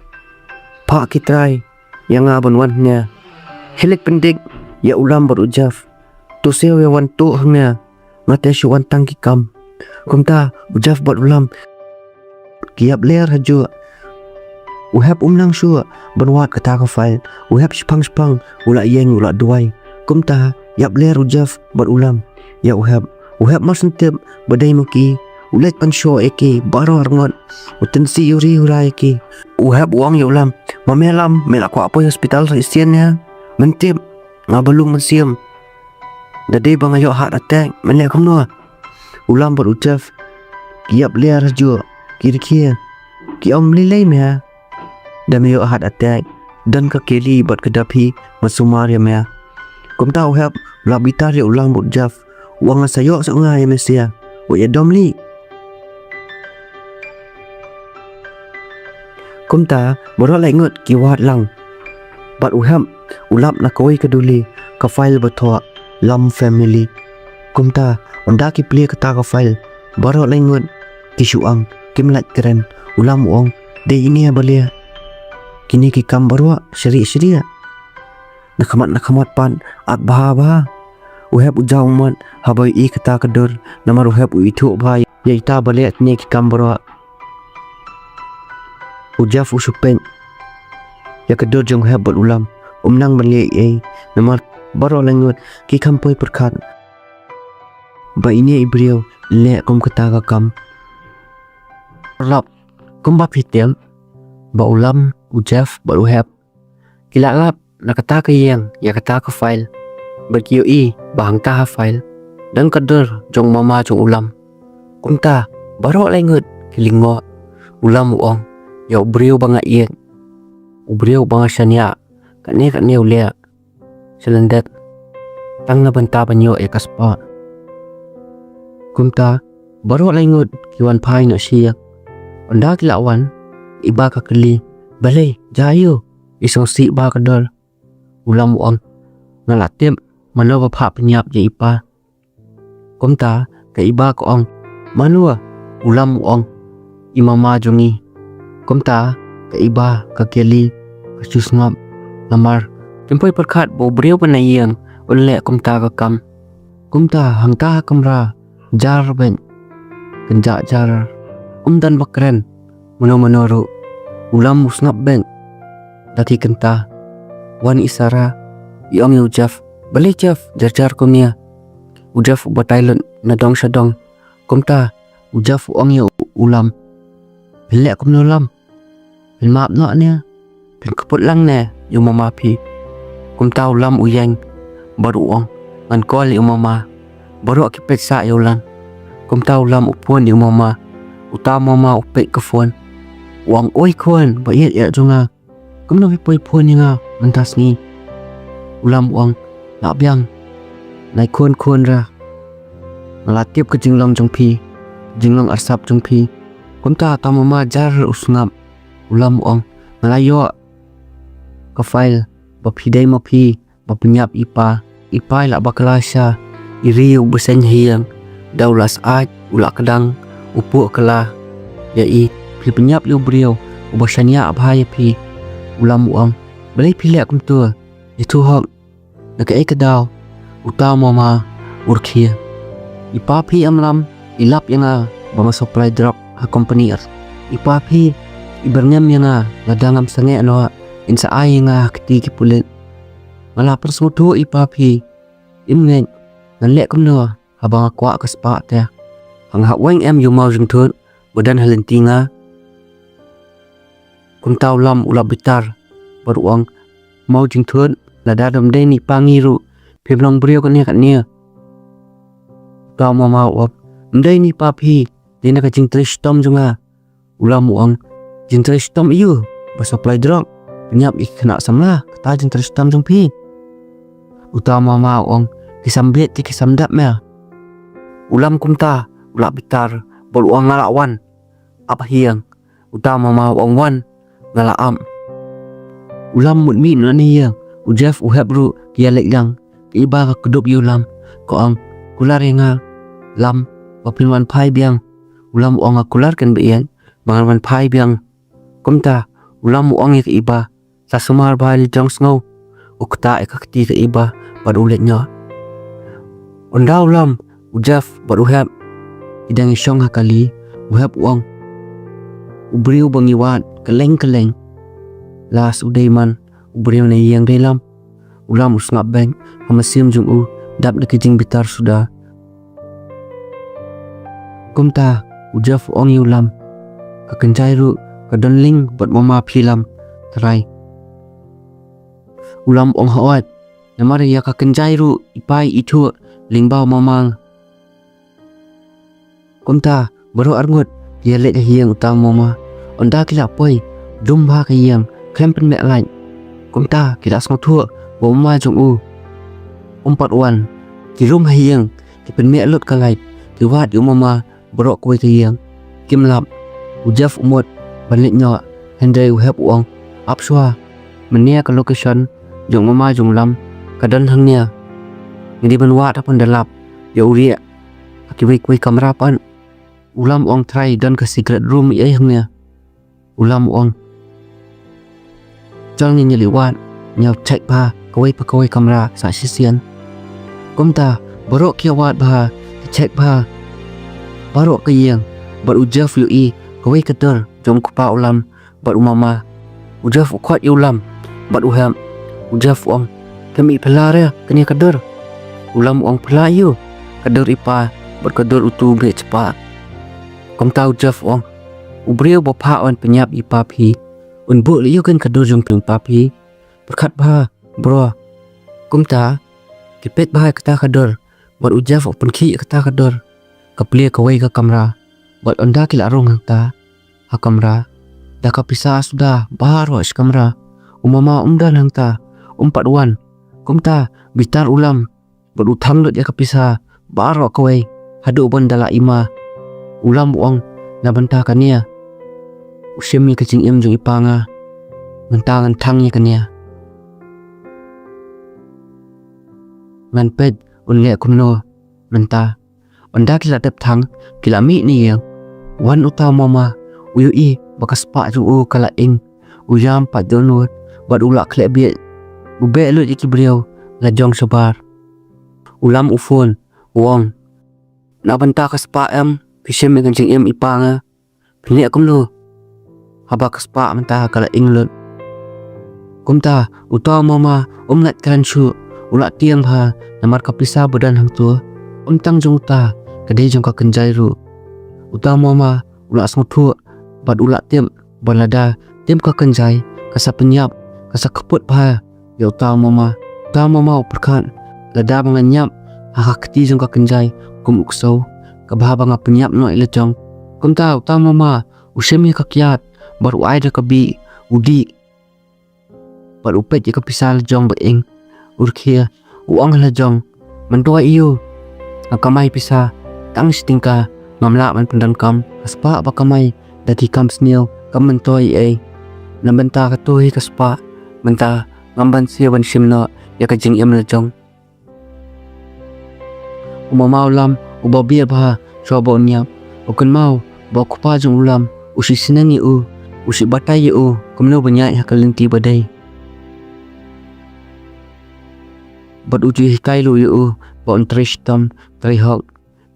pak kitrai yang ngabonwannya helik pendek ya ulam berujaf tu sew ya wan tu hangnya ngate syuan tang kikam kumta ujaf buat ulam kiap ler haju uhap umnang syua benwat kata kafal uhap spang ula yeng ula duai kumta yap ler ujaf buat ulam ya uhap mas sentip badai muki ulet pan show eke baro arngot utensi yuri hurai eke uhap uang ya ulam mamelam melak apa hospital sa isiannya mentip ngabalung mensiam dade bang ayo heart attack melek kumno ulam berucap kiap ler jo kira-kira ki om lilai mea dan ayo heart attack dan ke keli buat kedapi masumar ya mea kum tahu hab labitar ya ulam berucap uang sayo sungai ya mesia ya domli kumta borok lengut kiwat lang bat uham ulap nakoi keduli ka file betwa lam family kumta onda ki pli kata ka file borok lengut kisuang kimlat keren ulam uang de ini ya balia kini ki kam barwa syari nakamat pan at baha uhab ujang man habai I kata kedur nama uhab itu bhai ya ita balia ni ki kam barwa ujaf usupen ya kedur jong uhab bal ulam umnang balia nama baro lengut ki kampoi perkat ba ini ibriu le kum kata ka kam lap kum ba pitel ba ulam ujaf ba uhab kilap na kata ka yang ya kata ka file berkiu bahang ta file dan kedur jong mama jong ulam kumta baro lengut kilingo ulam uong ya ubriu banga ien ubriu banga syania kane ule selendet tang na banta banyo Ka Spah kumta baro lengut kiwan pai no siya onda kilawan iba ka keli balai jayo isong si ba kadol ulam uang ngalatim mano ba pha penyap je ipa kumta ka iba ko ong manua ulam uang imama jongi kumta ka iba ka keli ka susngap lamar tempoi perkat bo breu panayang ulle kumta ka kam kumta hangta kamra jar ben kenja jar dan bakren mano ulam musngap ben dati kenta wan isara iong ujaf balik jaf jar kumnia ujaf batailan na dong sadong kumta ujaf uang ya ulam belek kumno lam belmap no nia pen kaput lang ne yung mama pi kumta ulam uyeng baru uang ngan kol yung mama baru akipet sa yulan kumta ulam upon yung mama utama mama upet ke phone uang oi kon bayet ya junga kumno poi phone nga mentas ni ulam uang nak biang nai kon ra ngelatip ke jinglong jongpi jinglong arsap jongpi kumta tamama jar usngap ulam uang ngelayo ke file bapidai mapi bapenyap ipa la bakelasya iriu besen hiang daulas aj ulak kedang upuk kela yai pi penyap liu beriau ubasanya abhaya pi ulam uang balai pilek kumtua itu hok nak kedau utama ma urkhia ipa pi amlam ilap yang bama supply drop ha company ipa pi iberngam yang ladangam sange ano insa ay nga kiti kipulit malapar sudo ipa pi imngen ngalek kumno habang akwa Ka Spah te ang haweng em yu mau jing thut badan halentinga kum taw lam ulap bitar baruang mau jing thut lada dam de ni pangiru pheblong brio kan ne taw mama op ndai ni pa phi dina ka jing trish tom junga ulam uang jing trish tom yu ba supply drug penyap ikna samla kata jing trish tom jung phi utama mama uang kisamblet ti kisamdap me ulam kumta ulap bitar bol uang ngalawan apa hiang utama mama uang wan ngalaam ulam mut mi no ni yang ujaf uhab ru kia lek yang iba ka kudup yulam ko ang kular nga lam papilman pai biang ulam uang akular kan beyan bangan pai biang kumta ulam uang ka iba sa sumar bahali jong snow ukta ekakti ka iba pad ulit nya onda ulam ujaf pad uhap idang isyong hakali uhap uang ubriu bangiwan keleng las udaiman ubriu na iyang dalam ulam usngap beng hamasim jung u dap na kijing bitar sudah kumta ujaf uang ulam kakenjai ru kadonling buat mama pilam terai ulam ong hawat namar ya kakenjai ru ipai itu lingbau mamang kumta baru arngut dia let hiang utang mama onda kila poi dumba ka hiang klempen mek lain kumta kila sang thua bo mama jong u umpat wan kirum hiang kipen mek lot ka lai tiwat yu mama borok koi ka hiang kimlap ujaf umut banlit nya hendai uhep uang apswa menia ka location jong mama jong lam kadan hangnya ngidi benwa tapon dalap ya uria akiwei koi kamera pan ulam uang try dan ke secret room ai hangnya ulam uang jang ni liwat nyau check pa koi kamera sa sisian komta borok kiawat ba check ba barok ke yang bar ujaf yu i koi kader jom kupa ulam bar umama ujaf ukwat ulam bar uham ujaf uang kami pelare kini kader ulam uang pelayu kader ipa bar kader utu bre cepat kom tau ujaf uang ubriu bapa on penyap ipa pi unbu liu kan kader jom ping papi berkat bah bro kom ta kipet bah kata kader bar ujaf open ki kata kader kaplia kawai ka kamera bar onda kila rong hangta ha kamera dah kapisa sudah baru as kamera umama umdan hangta umpat wan kumta bitar ulam berutang dot ya kapisa baru kawai hadu bandala ima ulam uang na banta kania usyemi kecing im jung ipanga mentangan tangnya kania ngan ped unle kumno menta onda kila tep thang kila mi ni yang wan utama mama uyui bakas pak ju u kala ing uyam pa donut bad ulak klebie ube lu iki brio la jong sabar ulam ufon wong na banta ka spa em pisem dengan jing em ipanga pini akum lu haba ka spa menta kala ing lut kumta utama mama umlat kan chu ulak tiang ha namar ka pisa badan hang tu tang jong ta kade jong ka kenjai ru utama mama ulak smutu bad ulak tem balada tem ka kenjai kasa penyap kasa keput pa ya utama mama perkan lada banganyap ha kati jong ka kenjai kum uksau ka bahaba nga penyap no ile jong kum ta utama mama usemi ka kiat baru ai da ka bi udi bar upet ka pisal jong baing urkhia uang la jong mentua iyo akamai pisa tang stingka mamla man pendan kam aspa ba kamai dati kam snil kam mentoi ai nambenta ka tohi ka spa menta ngamban sia ban simno ya ka jing em la jong umama ulam ubabia ba coba nyap ukun mau ba kupa jong ulam usi sinani u usi batai u kumno banyak hakalenti badai bad uji hikai lu yu ba ontrishtam trihok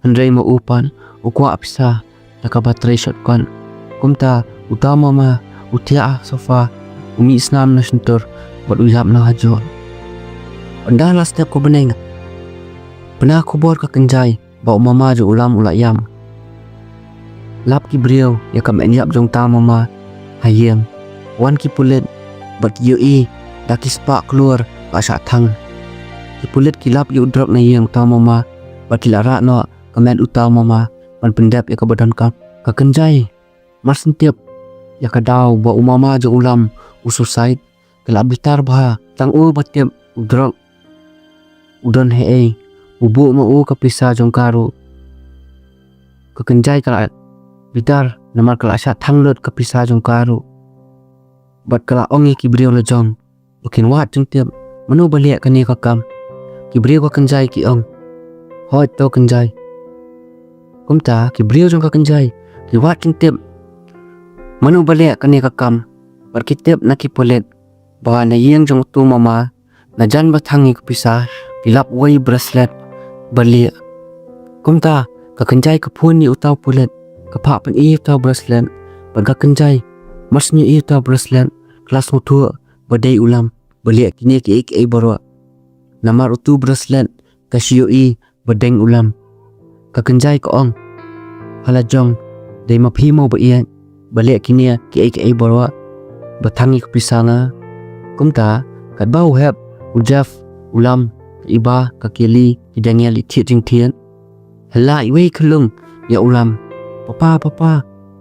handrai mo upan ukwa apsa nakabatray shotgun kumta utama ma utia sofa umi isnam na suntur bad uyap na hajon onda last step ko beneng pernah kubor ka kenjai ba umama jo ulam ulayam lap ki brio ya kam enyap jong ta mama hayem wan ki pulet bad yu i daki spa keluar ba sa thang pulit kilap yu drop na yang utama mama batilara no kamen utama mama pan pendap ya kabadan ka kenjai mas sentiap ya kadau ba umama jo ulam ususait kelab bitar ba tang u batiap drop udan he ubu ma u kapisa jong karu ka kenjai kala bitar namar kala sa thanglot kapisa jong karu bat kala ongi ki brio la jong bukin wat jong tiap manu baliak kani ka kam ki brio ka kanjai ki ong hoi to kanjai kum ta ki brio jong ka kanjai ki wat ting tep manu bale ka ne ka kam bar ki tep na ki polet ba na yeng jong tu mama na jan ba thangi ku pisa kilap wai bracelet bali kum ta ka kanjai ka phun ni utaw polet ka pha pan i utaw bracelet bar ka kanjai mas ni i utaw bracelet kelas mutu badai ulam bali kini ki ek ai baro namar utu bracelet ka siyo i badeng ulam ka kanjai ka ong hala jong dei ma phi mo ba i bali kini ki ek ai baro ba thangi ku pisa nga kum ta kat bau hep ujaf ulam iba ka kili idangya li thi ting thien hala iwe khulung ya ulam papa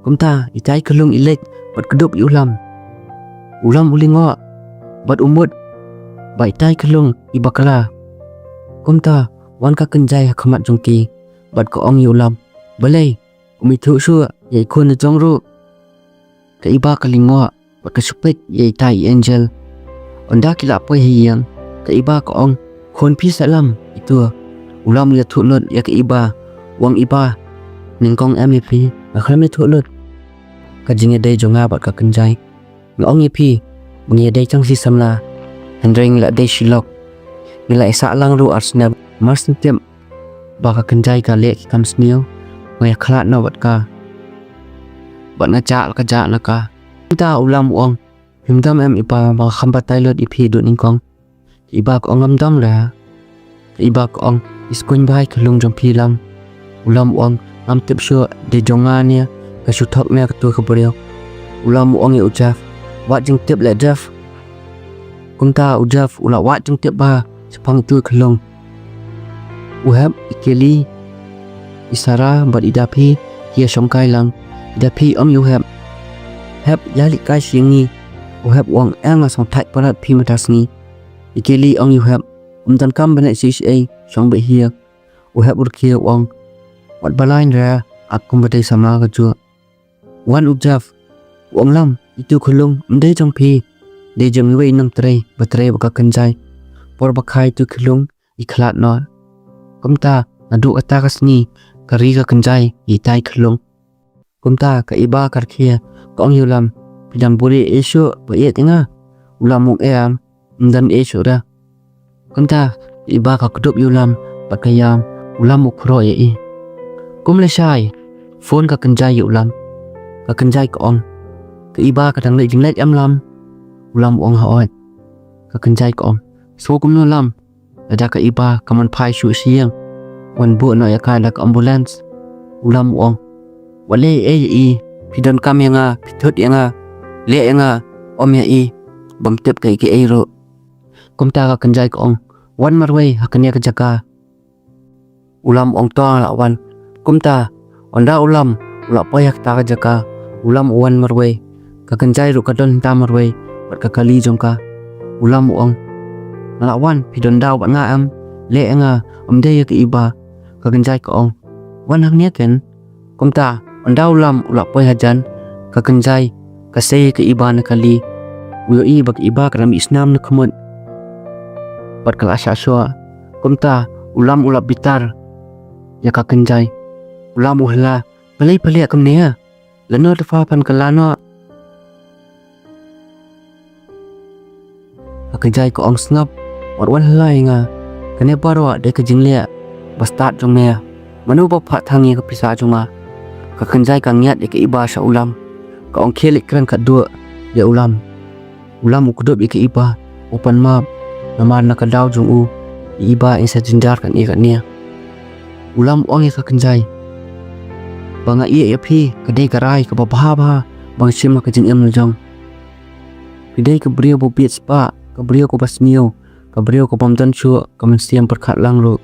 kum ta itai khulung ilek bat kedup ulam ulingo bat umut ba itai khulung ibakala kum ta wan ka kanjai khamat jongki bat ko ong ulam balai umi thu su ye khun jong ru ka iba kalingo bat ka supek ye tai angel onda kila poi hiyang ka iba ko ong khon pi salam itu ulam ya thulot ya ka iba wang iba ningkong mep na khlame thulot ka jinge dei jonga bat ka kanjai ngong ep bungi dei chang si samla handring la dei shilok ngila isa lang ru arsnab mars tem ba ka kanjai ka le ki kam snio ngai khlat no bat ka bat na cha ka ja na ka ta ulam ong himdam em ipa ba khamba tailot ipi du ningkong iba ko ongam dam la iba ko ong iskuin bai khlung jom phi lam ulam ong am tip shu de jonga nia ka shu thok me ka tu ka brio ulam ong e ujaf wat jing tip le jaf kum ta ujaf ula wat jing tip ba sepang tu khlung uhab ikeli isara bat idapi hia shongkai lang idapi om yu hep yali kai singi uhab wang anga song thai parat phi matasni ikeli ong yu hep dan kam bana CCA song be hia uhab urkia wang wat balain ra akum badai sama ka chu wan ujaf wang lam itu khulung mde jong phi de jong wei nam trei batre ba ka kanjai por ba khai tu khulung ikhlat no kumta nadu ata kasni kari ka kanjai i tai khulung kumta ka iba kar khia kong yulam pidam buri esho ba ye tinga ulamuk em dan esho ra kumta iba ka kudup yulam pakayam ulamuk khro ye i kumle shai phone ka kanjai ulam ka kanjai ka ong ka iba ka dang le jing let am lam ulam ong ha oi ka kanjai ka ong so kum no lam ada ka iba kaman phai shu siang wan bu no ya ka dak ambulance ulam ong wale e pidon kam yanga pithot yanga le yanga om ya i bam tep kai ki ero kumta ka kanjai ka ong wan marwei hakanya ka jaka ulam ong to la wan kumta onda ulam ula payak ta ka jaka ulam wan marwei ka kanjai ru ka don ta marwei bat ka kali jongka ulam ong la wan pidon daw ba nga am le nga om de ya ka iba ka kanjai ka ong wan haknya ken kumta onda ulam ula poi hajan ka kanjai ka se ka iba na kali uyo i bak iba ka ram isnam na khumut bat kala asha shwa kumta ulam ula bitar ya ka kanjai ulam uhla palai kam ne lano de fa pan kala no ka kanjai ko ong snap wat wan hlai nga kane barwa de ka jingle bastat jong ne manu ba pha thangi ka pisa jonga ka kanjai ka ngiat de ka iba sha ulam ka ong khelik kran ka du ya ulam ukdup ik iba open map namar na ka daw jong u iba isa jinjar kan i ka nia ulam ong ka kanjai banga i phi ka dei ka rai ka ba bang sim ka jing em jong pidai ka brio bo bit spa ka brio ko basnio ka brio ko pamdan chu ka man siam par khat lang ro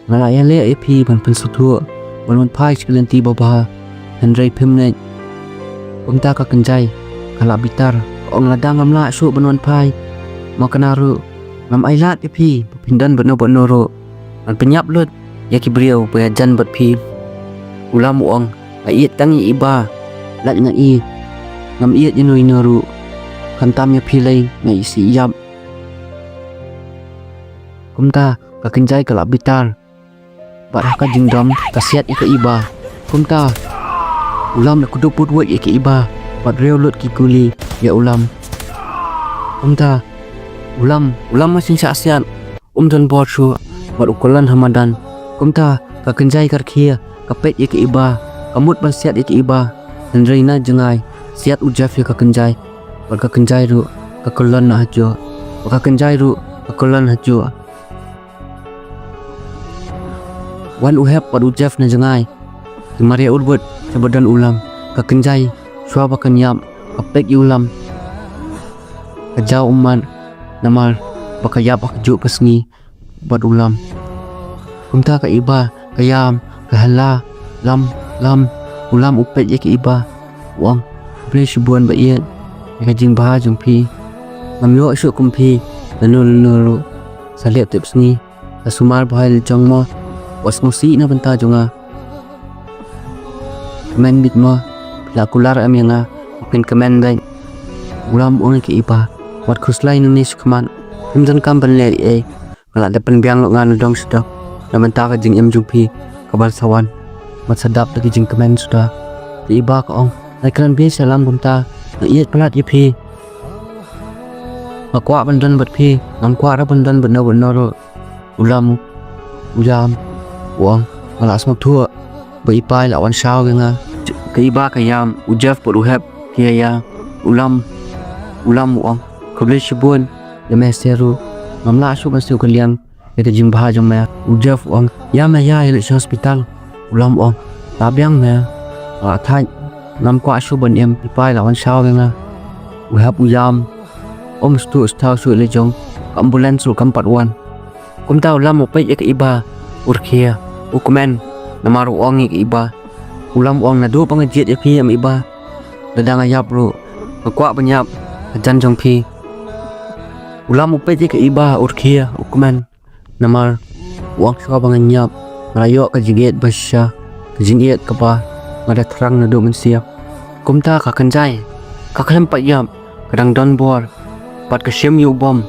ngala ya le phi ban pen su thu ban phai chkilen ti ba handrai phim ne umta ka kanjai kala bitar ong la dangam la su ban phai makanaru ngam ai la ti phi pindan ban ro an penyap lut ya ki brio pa jan bat phi ulam ong ai tangi iba lat nga i ngam i inui noru kantam ya phi lai ngai si yap Kumta ka kenjai ka labitar. Bat haka jingdam ka siat ika iba. Kumta ulam na kuduput wet ika iba. Bat reo lut ki kuli ya ulam. Kumta ulam masing sa asian. Dan bot shu bat ukulan hamadan. Kumta ka kenjai kar khia ka pet ika iba. Kamut ban siat ika iba. Dan reina jengai siat ujaf ya ka kenjai. Bat ka kenjai ru ka kulan na hajo. Ka kenjai ru ka kulan hajo. Wan uhep pat ujaf na jengai. Maria urbut sebadan ulam. Ka kenjai shua bakan yam. Ka pek ulam. Ka jau uman namar baka yap akju kasngi bat ulam. Kumta ka iba ka yam ka hala lam ulam upet ya ka iba. Wang ble shubuan ba iet. Ka jing baha jung pi. Mamyo isu kumpi nanu salep tips ni. Ka sumar bahai jong mo. Was musi na banta jonga. Kemen bit mo. Pila kular am yang mungkin kemen baik. Ulam orang ke iba. Wat kuslai nunis keman. Himdan kam banleri Kalau ada penbiang lo nganu dong sudah. Na banta ka jing em jumpi. Kabal sawan. Mat sadap lagi jing kemen sudah. Ke iba ka ong. Nai keran biasa lam banta. Na iet pelat ye pi. Makwa bandan bat pi. Ngan kwa ra bandan benar-benar ulam ujam. Uang malas mak thua beripai lawan sao nga kaiba kayam ujaf pot uhap kia ya ulam uang kable shibun de mesteru mamla shu basu kaliam ete jimbaha jomya ujaf uang ya ma ya ile hospital ulam uang tabyang me thai nam kwa shu ban em pipai lawan sao nga uhap ujam stu stau su le jong ambulance su kampat wan kumta ulam opai ek iba urkhia ukumen namar uang ik iba ulam uang na do pangajiat ya pi am iba dadang ayap ru kwa banyap jan jong pi ulam upe je ke iba urkhia ukumen namar uang swa banganyap marayo ka jiget basya ka jingiet ka pa ngada terang na do mensiap kumta ka kanjai ka klempat yap kadang don bor pat ka shem yu bom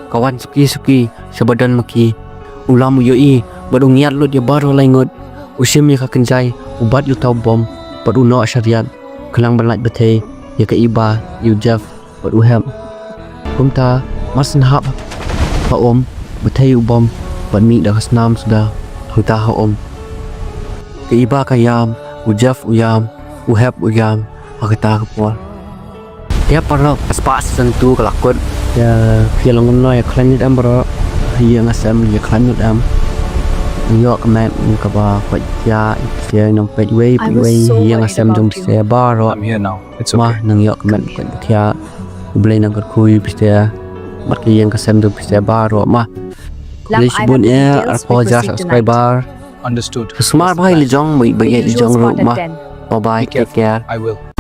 kawan suki sebadan maki ulam yoi badung niat lu dia baru lengut usim ya ka kenjai ubat yu tau bom padu no syariat kelang banlat betei ya ka iba yu jaf padu hem kumta masin hap pa om betei yu bom pad mi dah kasnam sudah huta ha om ka iba ka yam ujaf uyam uhep uyam hakata ka por tiap para spas tentu kelakut ya filong no ya klanit am bro ya ngasam ya klanit am Yok map ka ba kwat ya sia nong pet way yang asam jong sia baro I'm here now. It's ma okay. nang yok map kwat tia blay nang kui sia mat ki yang kasam jong sia baro ma Lam, please I have bun ya details arpo we ja received subscriber Understood. smart bhai li jong The bye li usual jong ro spot at ma 10. bye bye Be take careful. care I will.